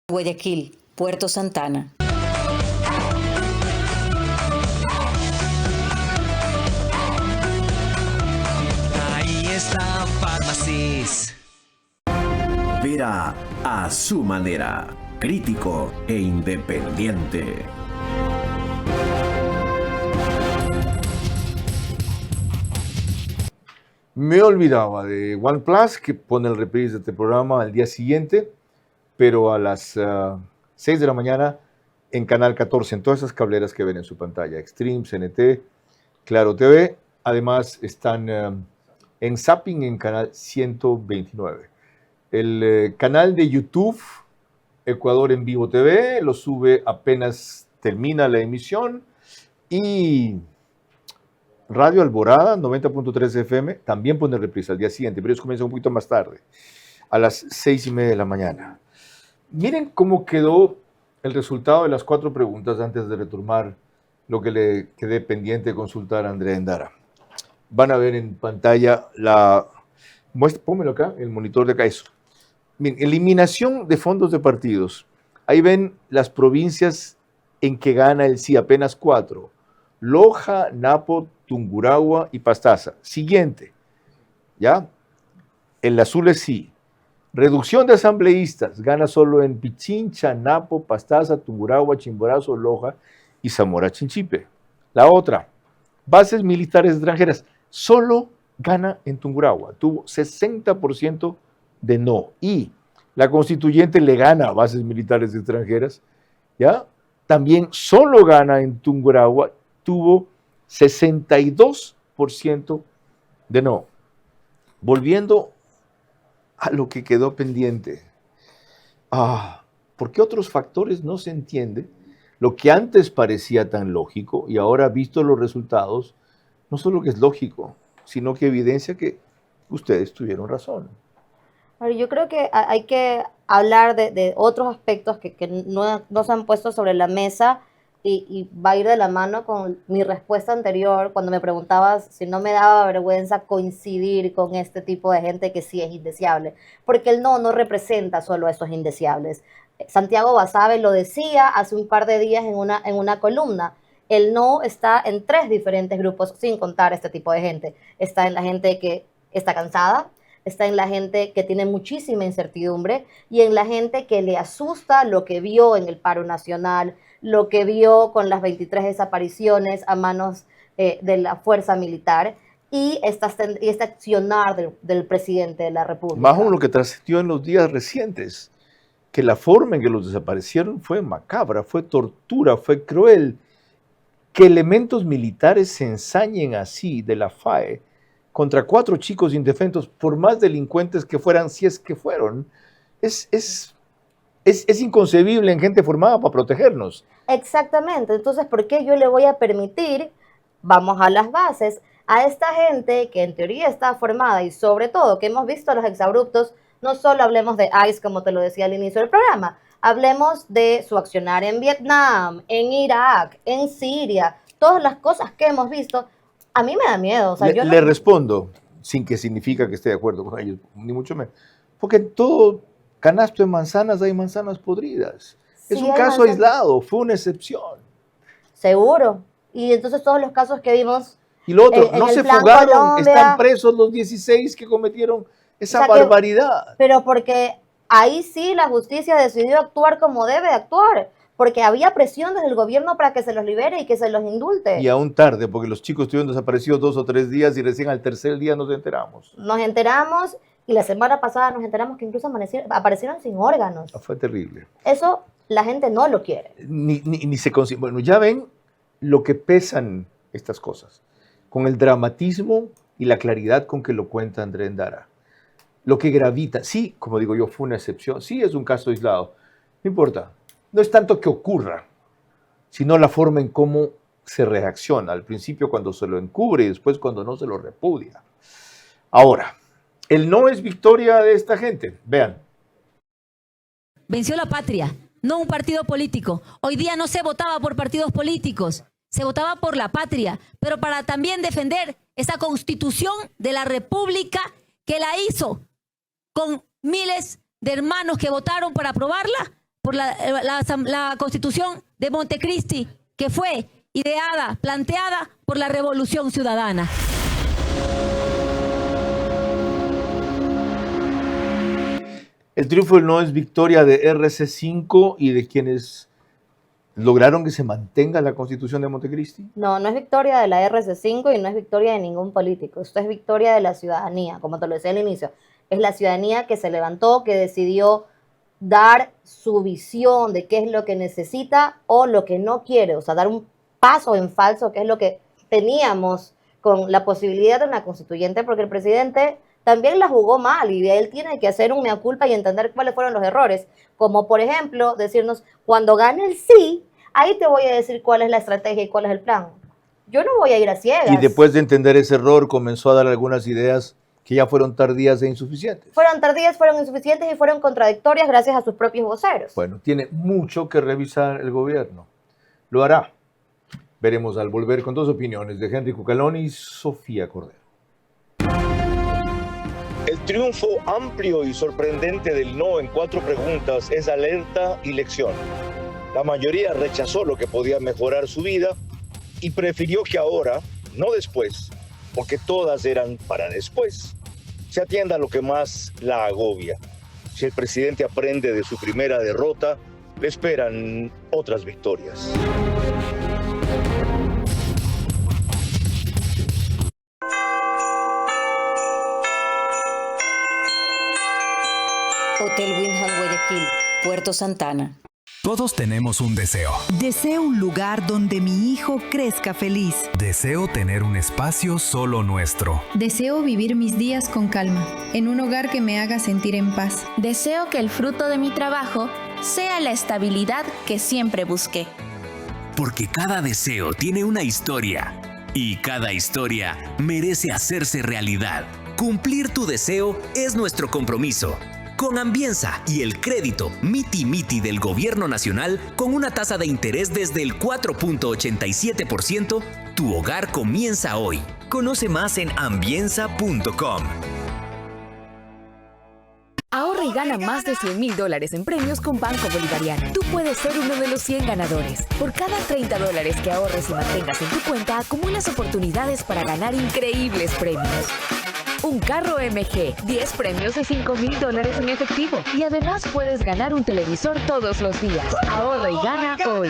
Guayaquil, Puerto Santana. Ahí está Pharmacies. Verá a su manera, crítico e independiente. Me olvidaba de OnePlus, que pone el reprise de este programa al día siguiente, pero a las 6 de la mañana en Canal 14, en todas esas cableras que ven en su pantalla, Extreme, CNT, Claro TV. Además están en Zapping en Canal 129. El canal de YouTube, Ecuador en Vivo TV, lo sube apenas termina la emisión. Y Radio Alborada, 90.3 FM, también pone reprise al día siguiente, pero ellos comienzan un poquito más tarde, a las 6:30 de la mañana. Miren cómo quedó el resultado de las 4 preguntas antes de retomar lo que le quedé pendiente de consultar a Andrea Endara. Van a ver en pantalla pónmelo acá, el monitor de acá, eso. Miren, eliminación de fondos de partidos. Ahí ven las provincias en que gana el sí, apenas 4. Loja, Napo, Tungurahua y Pastaza. Siguiente, ¿ya? El azul es sí. Reducción de asambleístas, gana solo en Pichincha, Napo, Pastaza, Tungurahua, Chimborazo, Loja y Zamora Chinchipe. La otra, bases militares extranjeras, solo gana en Tungurahua, tuvo 60% de no. Y la constituyente le gana a bases militares extranjeras, ¿ya? También solo gana en Tungurahua, tuvo 62% de no. Volviendo a lo que quedó pendiente. ¿Por qué otros factores no se entiende? Lo que antes parecía tan lógico y ahora, visto los resultados, no solo que es lógico, sino que evidencia que ustedes tuvieron razón. Yo creo que hay que hablar de otros aspectos que no se han puesto sobre la mesa y va a ir de la mano con mi respuesta anterior cuando me preguntabas si no me daba vergüenza coincidir con este tipo de gente que sí es indeseable, porque el no representa solo a esos indeseables. Santiago Basabe lo decía hace un par de días en una columna. El no está en 3 diferentes grupos, sin contar este tipo de gente. Está en la gente que está cansada, está en la gente que tiene muchísima incertidumbre y en la gente que le asusta lo que vio en el paro nacional, lo que vio con las 23 desapariciones a manos de la fuerza militar y este accionar del presidente de la República. Más aún lo que trascendió en los días recientes, que la forma en que los desaparecieron fue macabra, fue tortura, fue cruel. Que elementos militares se ensañen así de la FAE contra 4 chicos indefensos, por más delincuentes que fueran, si es que fueron, es inconcebible en gente formada para protegernos. Exactamente. Entonces, ¿por qué yo le voy a permitir, vamos a las bases, a esta gente que en teoría está formada y sobre todo que hemos visto a los exabruptos? No solo hablemos de ICE, como te lo decía al inicio del programa, hablemos de su accionar en Vietnam, en Irak, en Siria, todas las cosas que hemos visto. A mí me da miedo. O sea, le respondo, sin que significa que esté de acuerdo con ellos, ni mucho menos, porque en todo canasto de manzanas hay manzanas podridas. Sí, es un caso aislado, fue una excepción. Seguro. Y entonces todos los casos que vimos... Y lo otro, no se fugaron, Colombia, están presos los 16 que cometieron esa barbaridad. Pero porque ahí sí la justicia decidió actuar como debe actuar, porque había presión desde el gobierno para que se los libere y que se los indulte. Y aún tarde, porque los chicos estuvieron desaparecidos 2 o 3 días y recién al tercer día nos enteramos. Nos enteramos y la semana pasada nos enteramos que incluso aparecieron sin órganos. Fue terrible. Eso la gente no lo quiere. Ni se consigue. Bueno, ya ven lo que pesan estas cosas, con el dramatismo y la claridad con que lo cuenta André Endara. Lo que gravita, sí, como digo yo, fue una excepción, sí es un caso aislado, no importa, no es tanto que ocurra, sino la forma en cómo se reacciona, al principio cuando se lo encubre y después cuando no se lo repudia. Ahora, el no es victoria de esta gente, vean. Venció la patria, no un partido político. Hoy día no se votaba por partidos políticos, se votaba por la patria, pero para también defender esa constitución de la República que la hizo con miles de hermanos que votaron para aprobarla por la Constitución de Montecristi, que fue ideada, planteada por la Revolución Ciudadana. El triunfo no es victoria de RC5 y de quienes lograron que se mantenga la Constitución de Montecristi. No es victoria de la RC5 y no es victoria de ningún político. Esto es victoria de la ciudadanía, como te lo decía al inicio. Es la ciudadanía que se levantó, que decidió dar su visión de qué es lo que necesita o lo que no quiere. O sea, dar un paso en falso, que es lo que teníamos con la posibilidad de una constituyente, porque el presidente también la jugó mal y él tiene que hacer un mea culpa y entender cuáles fueron los errores. Como, por ejemplo, decirnos, cuando gane el sí, ahí te voy a decir cuál es la estrategia y cuál es el plan. Yo no voy a ir a ciegas. Y después de entender ese error, comenzó a dar algunas ideas que ya fueron tardías e insuficientes. Fueron tardías, fueron insuficientes y fueron contradictorias gracias a sus propios voceros. Bueno, tiene mucho que revisar el gobierno. Lo hará. Veremos al volver con 2 opiniones de Henry Cucalón y Sofía Cordero. El triunfo amplio y sorprendente del no en 4 preguntas es alerta y lección. La mayoría rechazó lo que podía mejorar su vida y prefirió que ahora, no después, porque todas eran para después, se atienda a lo que más la agobia. Si el presidente aprende de su primera derrota, le esperan otras victorias. Hotel Wyndham Guayaquil, Puerto Santana. Todos tenemos un deseo. Deseo un lugar donde mi hijo crezca feliz. Deseo tener un espacio solo nuestro. Deseo vivir mis días con calma, en un hogar que me haga sentir en paz. Deseo que el fruto de mi trabajo sea la estabilidad que siempre busqué. Porque cada deseo tiene una historia y cada historia merece hacerse realidad. Cumplir tu deseo es nuestro compromiso. Con Ambienza y el crédito Miti Miti del Gobierno Nacional, con una tasa de interés desde el 4.87%, tu hogar comienza hoy. Conoce más en ambienza.com. Ahorra y gana más de $100,000 en premios con Banco Bolivariano. Tú puedes ser uno de los 100 ganadores. Por cada $30 que ahorres y mantengas en tu cuenta, acumulas oportunidades para ganar increíbles premios. Un carro MG, 10 premios de $5,000 en efectivo. Y además puedes ganar un televisor todos los días. Ahorra y gana hoy.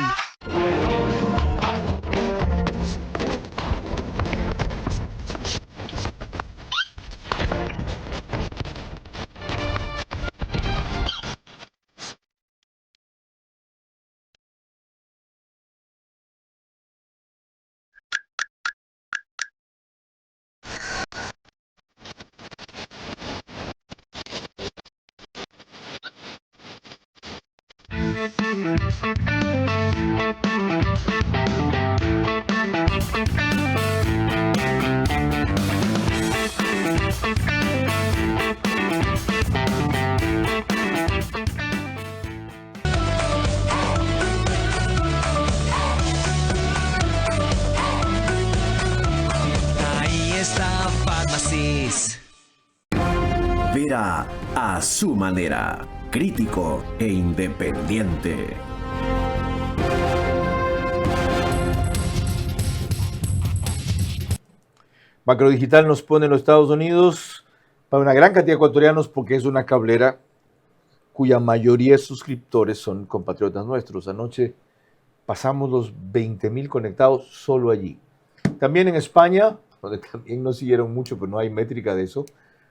Ahí está Pharmacies. Vera a su manera, crítico e independiente. Macrodigital nos pone en los Estados Unidos para una gran cantidad de ecuatorianos porque es una cablera cuya mayoría de suscriptores son compatriotas nuestros. Anoche pasamos los 20,000 conectados solo allí. También en España, donde también nos siguieron mucho, pero no hay métrica de eso,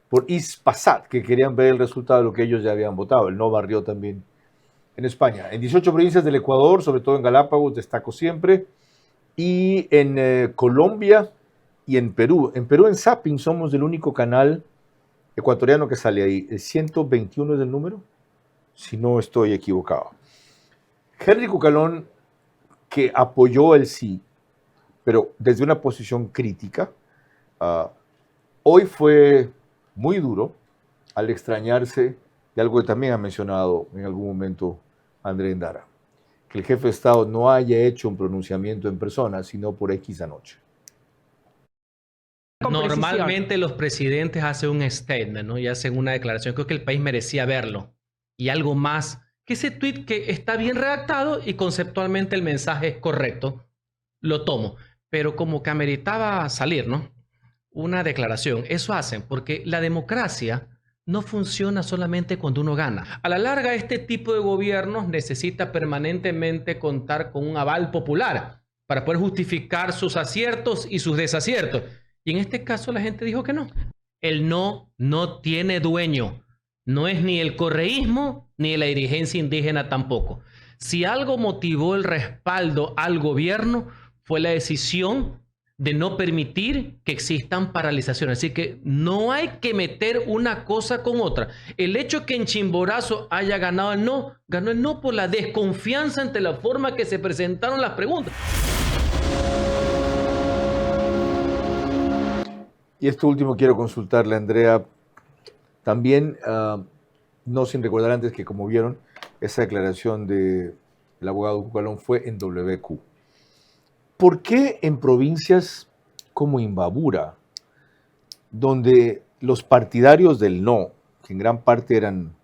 por Ispasat, que querían ver el resultado de lo que ellos ya habían votado. El no barrió también en España. En 18 provincias del Ecuador, sobre todo en Galápagos, destaco siempre, y en Colombia y en Perú. En Perú, en Zapping, somos el único canal ecuatoriano que sale ahí. ¿El 121 es el número? Si no estoy equivocado. Henry Cucalón, que apoyó el sí, pero desde una posición crítica, hoy fue muy duro al extrañarse de algo que también ha mencionado en algún momento André Endara, que el jefe de Estado no haya hecho un pronunciamiento en persona, sino por X anoche. Normalmente los presidentes hacen un statement, ¿no? Y hacen una declaración. Creo que el país merecía verlo. Y algo más que ese tweet que está bien redactado y conceptualmente el mensaje es correcto, lo tomo. Pero como que ameritaba salir, ¿no? Una declaración. Eso hacen porque la democracia no funciona solamente cuando uno gana. A la larga, este tipo de gobiernos necesita permanentemente contar con un aval popular para poder justificar sus aciertos y sus desaciertos. Y en este caso la gente dijo que no. El no tiene dueño. No es ni el correísmo ni la dirigencia indígena tampoco. Si algo motivó el respaldo al gobierno fue la decisión de no permitir que existan paralizaciones. Así que no hay que meter una cosa con otra. El hecho que en Chimborazo haya ganado el no, ganó el no por la desconfianza ante la forma que se presentaron las preguntas. Y esto último quiero consultarle, Andrea, también, no sin recordar antes que, como vieron, esa declaración del abogado Cucalón fue en WQ. ¿Por qué en provincias como Imbabura, donde los partidarios del no, que en gran parte eran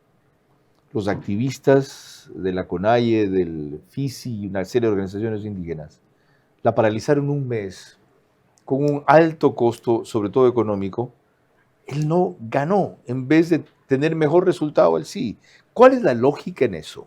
los activistas de la CONAIE, del FISI y una serie de organizaciones indígenas, la paralizaron un mes con un alto costo, sobre todo económico, él no ganó, en vez de tener mejor resultado el sí. ¿Cuál es la lógica en eso?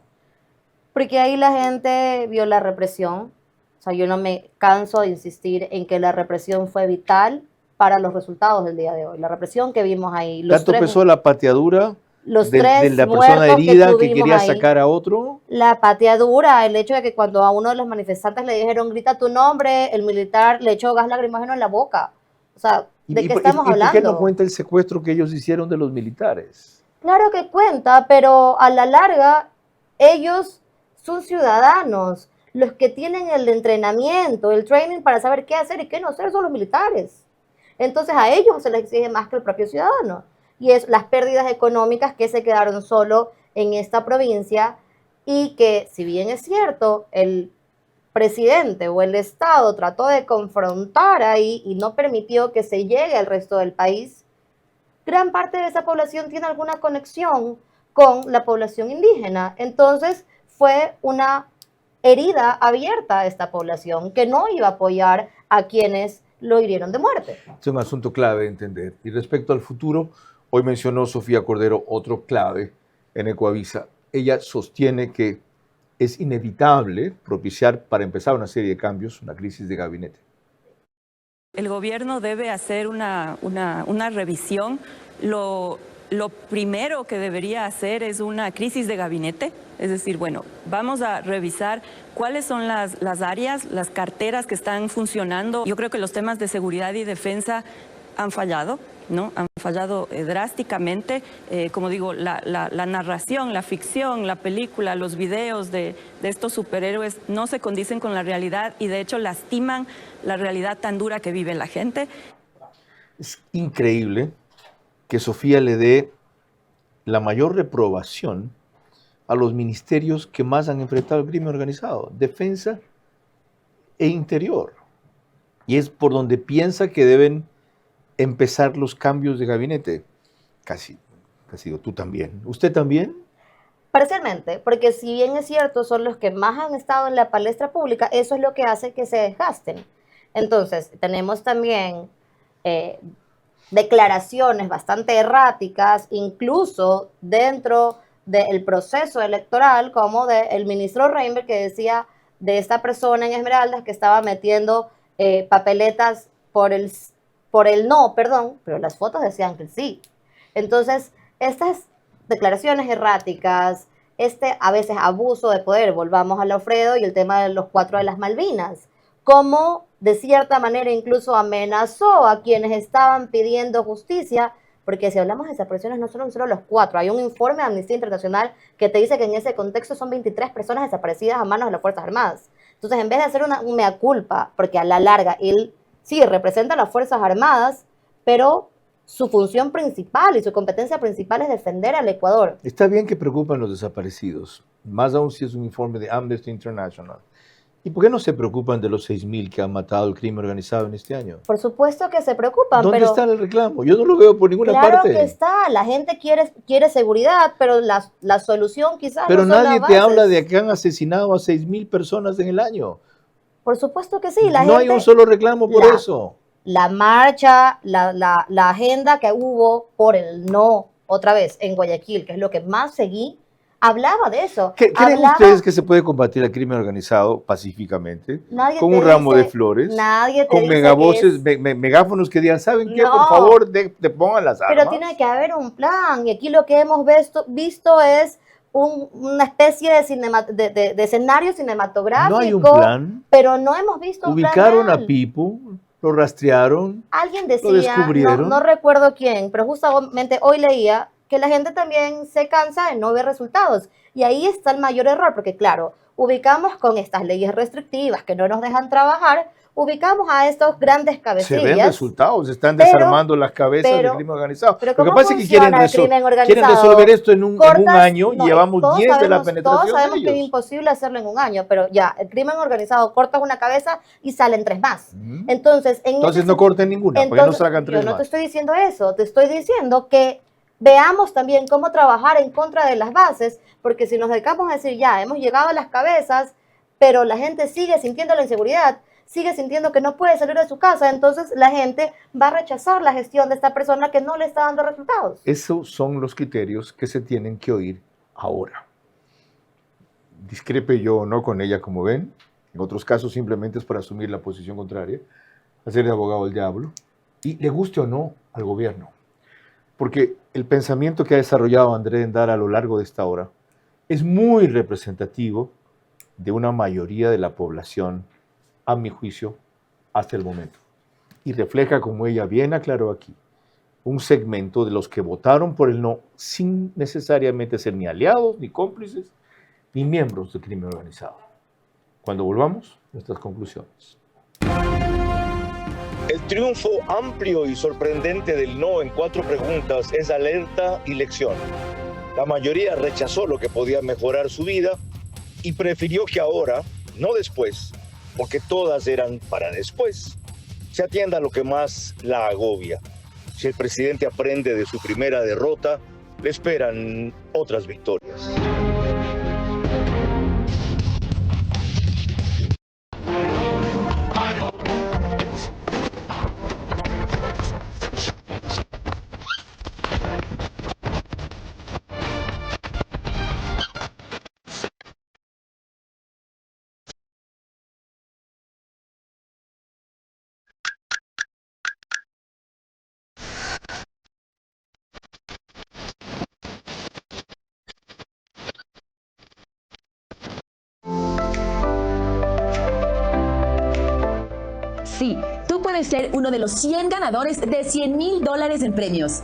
Porque ahí la gente vio la represión. O sea, yo no me canso de insistir en que la represión fue vital para los resultados del día de hoy. La represión que vimos ahí. ¿Tanto pesó la pateadura los de tres la persona muertos herida que tuvimos quería ahí? sacar a otro? La pateadura, el hecho de que cuando a uno de los manifestantes le dijeron grita tu nombre, el militar le echó gas lacrimógeno en la boca. O sea, ¿de qué estamos hablando? ¿Por qué no cuenta el secuestro que ellos hicieron de los militares? Claro que cuenta, pero a la larga ellos son ciudadanos. Los que tienen el entrenamiento, el training para saber qué hacer y qué no hacer son los militares. Entonces a ellos se les exige más que el propio ciudadano. Y es las pérdidas económicas que se quedaron solo en esta provincia y que, si bien es cierto, el presidente o el Estado trató de confrontar ahí y no permitió que se llegue al resto del país, gran parte de esa población tiene alguna conexión con la población indígena. Entonces fue una herida abierta a esta población que no iba a apoyar a quienes lo hirieron de muerte. Es un asunto clave de entender. Y respecto al futuro, hoy mencionó Sofía Cordero otro clave en Ecoavisa. Ella sostiene que es inevitable propiciar, para empezar, una serie de cambios, una crisis de gabinete. El gobierno debe hacer una revisión. Lo primero que debería hacer es una crisis de gabinete, es decir, bueno, vamos a revisar cuáles son las áreas, las carteras que están funcionando. Yo creo que los temas de seguridad y defensa han fallado, ¿no? Han fallado drásticamente. Como digo, la narración, la ficción, la película, los videos de estos superhéroes no se condicen con la realidad y de hecho lastiman la realidad tan dura que vive la gente. Es increíble que Sofía le dé la mayor reprobación a los ministerios que más han enfrentado el crimen organizado, defensa e interior. Y es por donde piensa que deben empezar los cambios de gabinete. Casi digo, tú también. ¿Usted también? Parcialmente, porque si bien es cierto, son los que más han estado en la palestra pública, eso es lo que hace que se desgasten. Entonces, tenemos también declaraciones bastante erráticas, incluso dentro del proceso electoral, como del ministro Reinberg, que decía de esta persona en Esmeraldas que estaba metiendo papeletas por el no, perdón, pero las fotos decían que sí. Entonces, estas declaraciones erráticas, a veces abuso de poder, volvamos al Alfredo y el tema de los 4 de las Malvinas, como de cierta manera incluso amenazó a quienes estaban pidiendo justicia, porque si hablamos de desapariciones no son solo los 4, hay un informe de Amnistía Internacional que te dice que en ese contexto son 23 personas desaparecidas a manos de las Fuerzas Armadas. Entonces, en vez de hacer un mea culpa, porque a la larga él sí representa a las Fuerzas Armadas, pero su función principal y su competencia principal es defender al Ecuador. Está bien que preocupan los desaparecidos, más aún si es un informe de Amnesty International. ¿Y por qué no se preocupan de los 6.000 que han matado el crimen organizado en este año? Por supuesto que se preocupan, ¿Dónde pero está el reclamo? Yo no lo veo por ninguna parte. Claro que está, la gente quiere seguridad, pero la solución quizás pero no son nadie las te bases. habla de que han asesinado a 6.000 personas en el año. Por supuesto que sí. No hay un solo reclamo por eso. La marcha, la agenda que hubo por el no, otra vez, en Guayaquil, que es lo que más seguí, hablaba de eso. ¿Creen ustedes que se puede combatir el crimen organizado pacíficamente? Con un ramo de flores, con megavoces, megáfonos que digan, ¿saben qué? Por favor, te pongan las armas. Pero tiene que haber un plan, y aquí lo que hemos visto es una especie de escenario cinematográfico. No hay un plan. Pero no hemos visto un plan. Ubicaron a Pipo, lo rastrearon, alguien decía, lo descubrieron. No recuerdo quién, pero justamente hoy leía que la gente también se cansa de no ver resultados. Y ahí está el mayor error, porque claro, ubicamos con estas leyes restrictivas que no nos dejan trabajar, ubicamos a estos grandes cabecillas. Se ven resultados, están desarmando las cabezas del crimen organizado. Pero lo que pasa es que quieren resolver esto en un año y llevamos 10 de la penetración. Todos sabemos que es imposible hacerlo en un año, pero ya, el crimen organizado corta una cabeza y salen 3 más. Entonces no corten ninguna, porque no salgan 3 más. Yo no te estoy diciendo eso, te estoy diciendo que veamos también cómo trabajar en contra de las bases, porque si nos dedicamos a decir ya, hemos llegado a las cabezas, pero la gente sigue sintiendo la inseguridad, sigue sintiendo que no puede salir de su casa, entonces la gente va a rechazar la gestión de esta persona que no le está dando resultados. Esos son los criterios que se tienen que oír ahora. Discrepe yo o no con ella, como ven, en otros casos simplemente es para asumir la posición contraria, hacer de abogado del diablo, y le guste o no al gobierno. Porque el pensamiento que ha desarrollado André Endara a lo largo de esta hora es muy representativo de una mayoría de la población, a mi juicio, hasta el momento. Y refleja, como ella bien aclaró aquí, un segmento de los que votaron por el no sin necesariamente ser ni aliados, ni cómplices, ni miembros del crimen organizado. Cuando volvamos, nuestras conclusiones. El triunfo amplio y sorprendente del no en 4 preguntas es alerta y lección. La mayoría rechazó lo que podía mejorar su vida y prefirió que ahora, no después, porque todas eran para después, se atienda a lo que más la agobia. Si el presidente aprende de su primera derrota, le esperan otras victorias. Sí, tú puedes ser uno de los 100 ganadores de $100,000 en premios.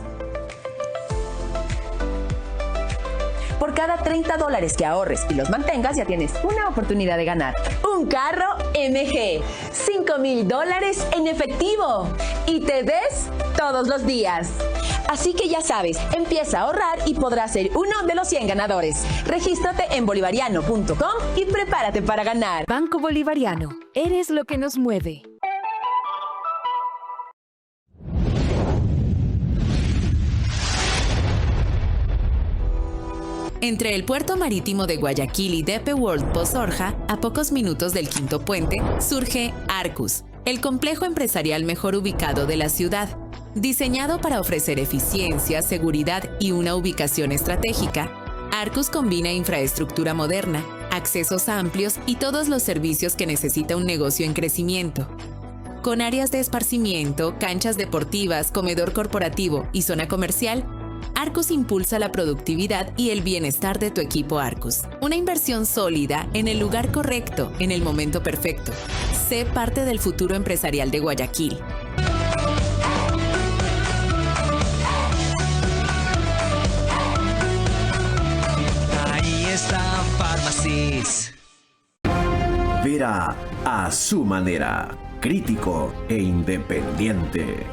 Por cada $30 que ahorres y los mantengas, ya tienes una oportunidad de ganar un carro MG, $5,000 en efectivo y te des todos los días. Así que ya sabes, empieza a ahorrar y podrás ser uno de los 100 ganadores. Regístrate en bolivariano.com y prepárate para ganar. Banco Bolivariano, eres lo que nos mueve. Entre el puerto marítimo de Guayaquil y DP World Pozorja, a pocos minutos del Quinto Puente, surge Arcus, el complejo empresarial mejor ubicado de la ciudad. Diseñado para ofrecer eficiencia, seguridad y una ubicación estratégica, Arcus combina infraestructura moderna, accesos amplios y todos los servicios que necesita un negocio en crecimiento. Con áreas de esparcimiento, canchas deportivas, comedor corporativo y zona comercial, Arcus impulsa la productividad y el bienestar de tu equipo Arcus. Una inversión sólida en el lugar correcto, en el momento perfecto. Sé parte del futuro empresarial de Guayaquil. Ahí está Pharmacies. Vera a su manera, crítico e independiente.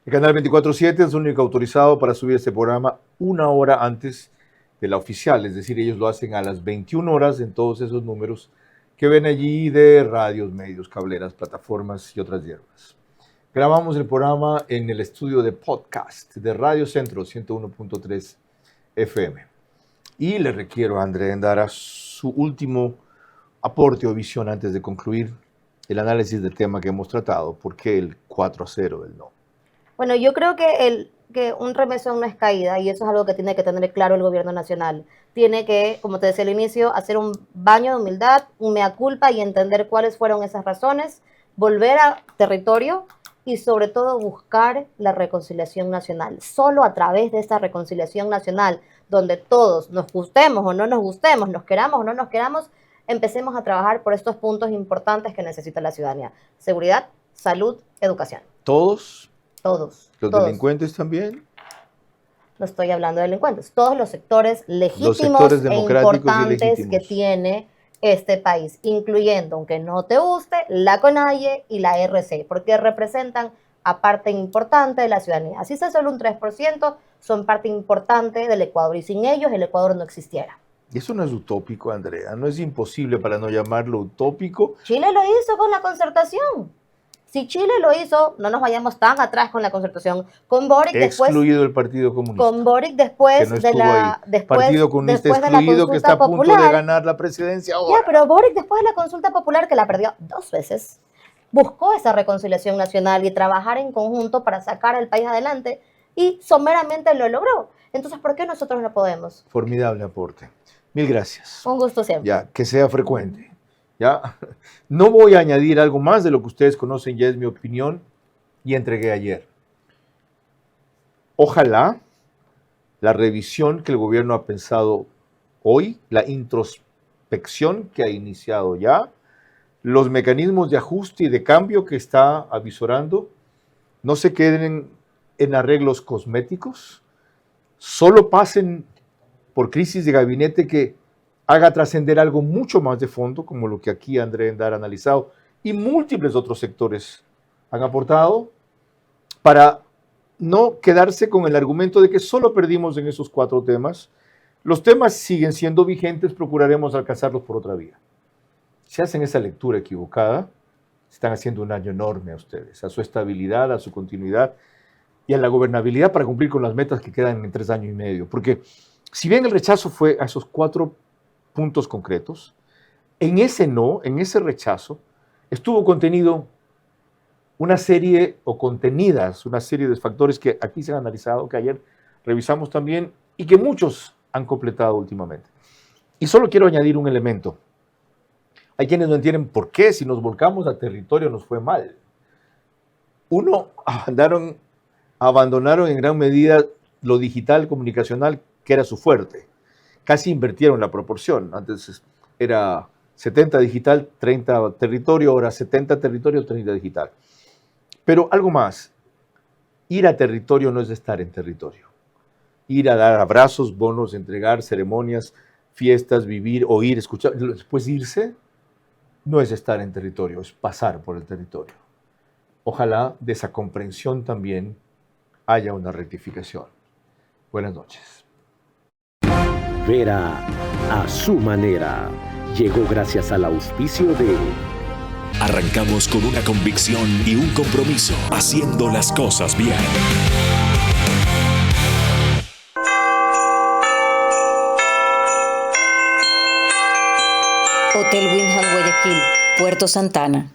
El canal 24/7 es el único autorizado para subir este programa una hora antes de la oficial, es decir, ellos lo hacen a las 21 horas en todos esos números que ven allí de radios, medios, cableras, plataformas y otras hierbas. Grabamos el programa en el estudio de podcast de Radio Centro 101.3 FM. Y le requiero a André Endara su último aporte o visión antes de concluir el análisis del tema que hemos tratado. ¿Por qué el 4-0 del no? Bueno, yo creo que un remesón no es caída y eso es algo que tiene que tener claro el gobierno nacional. Tiene que, como te decía al inicio, hacer un baño de humildad, un mea culpa y entender cuáles fueron esas razones, volver a territorio y sobre todo buscar la reconciliación nacional. Solo a través de esta reconciliación nacional, donde todos nos gustemos o no nos gustemos, nos queramos o no nos queramos, empecemos a trabajar por estos puntos importantes que necesita la ciudadanía. Seguridad, salud, educación. ¿Todos? Todos. ¿Los todos. delincuentes también? No estoy hablando de delincuentes. Todos los sectores legítimos e importantes que tiene este país, incluyendo, aunque no te guste, la CONAIE y la RC, porque representan a parte importante de la ciudadanía. Así sea solo un 3%, son parte importante del Ecuador y sin ellos el Ecuador no existiera. Y eso no es utópico, Andrea, no es imposible para no llamarlo utópico. Chile lo hizo con la concertación. Si Chile lo hizo, no nos vayamos tan atrás con la concertación. Con Boric después... Excluido el Partido Comunista. Con Boric después que no de la... Partido Comunista excluido que está a punto de ganar la presidencia ahora. Ya, pero Boric después de la consulta popular, que la perdió 2 veces, buscó esa reconciliación nacional y trabajar en conjunto para sacar al país adelante y someramente lo logró. Entonces, ¿por qué nosotros no podemos? Formidable aporte. Mil gracias. Un gusto siempre. Ya, que sea frecuente. Ya, no voy a añadir algo más de lo que ustedes conocen, ya es mi opinión y entregué ayer. Ojalá la revisión que el gobierno ha pensado hoy, la introspección que ha iniciado ya, los mecanismos de ajuste y de cambio que está avisorando, no se queden en arreglos cosméticos, solo pasen por crisis de gabinete que haga trascender algo mucho más de fondo, como lo que aquí André Endara ha analizado, y múltiples otros sectores han aportado, para no quedarse con el argumento de que solo perdimos en esos 4 temas. Los temas siguen siendo vigentes, procuraremos alcanzarlos por otra vía. Si hacen esa lectura equivocada, están haciendo un daño enorme a ustedes, a su estabilidad, a su continuidad y a la gobernabilidad para cumplir con las metas que quedan en 3 años y medio. Porque si bien el rechazo fue a esos 4 puntos concretos, en ese no, en ese rechazo, estuvo contenido una serie de factores que aquí se han analizado, que ayer revisamos también y que muchos han completado últimamente. Y solo quiero añadir un elemento. Hay quienes no entienden por qué, si nos volcamos a territorio, nos fue mal. Uno, abandonaron en gran medida lo digital comunicacional, que era su fuerte. Casi invirtieron la proporción. Antes era 70 digital, 30 territorio, ahora 70 territorio, 30 digital. Pero algo más, ir a territorio no es estar en territorio. Ir a dar abrazos, bonos, entregar ceremonias, fiestas, vivir, oír, escuchar, después irse, no es estar en territorio, es pasar por el territorio. Ojalá de esa comprensión también haya una rectificación. Buenas noches. Vera a su manera. Llegó gracias al auspicio de... Arrancamos con una convicción y un compromiso, haciendo las cosas bien. Hotel Windham Guayaquil, Puerto Santana.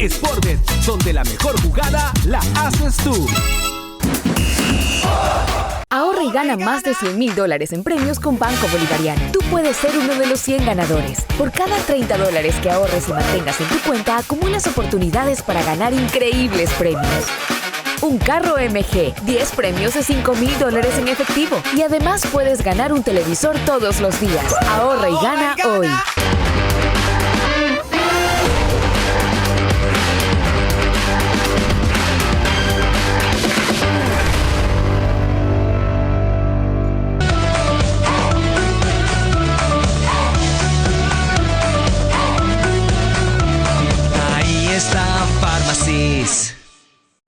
Sportbet, donde la mejor jugada la haces tú. Ahorra y gana más de $100,000 en premios con Banco Bolivariano. Tú puedes ser uno de los 100 ganadores. Por cada $30 que ahorres y mantengas en tu cuenta, acumulas oportunidades para ganar increíbles premios. Un carro MG, 10 premios de $5,000 en efectivo. Y además puedes ganar un televisor todos los días. Ahorra y gana hoy.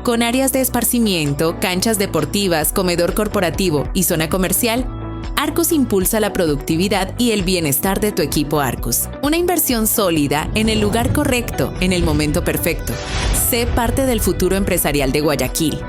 Con áreas de esparcimiento, canchas deportivas, comedor corporativo y zona comercial, Arcus impulsa la productividad y el bienestar de tu equipo Arcus. Una inversión sólida en el lugar correcto, en el momento perfecto. Sé parte del futuro empresarial de Guayaquil.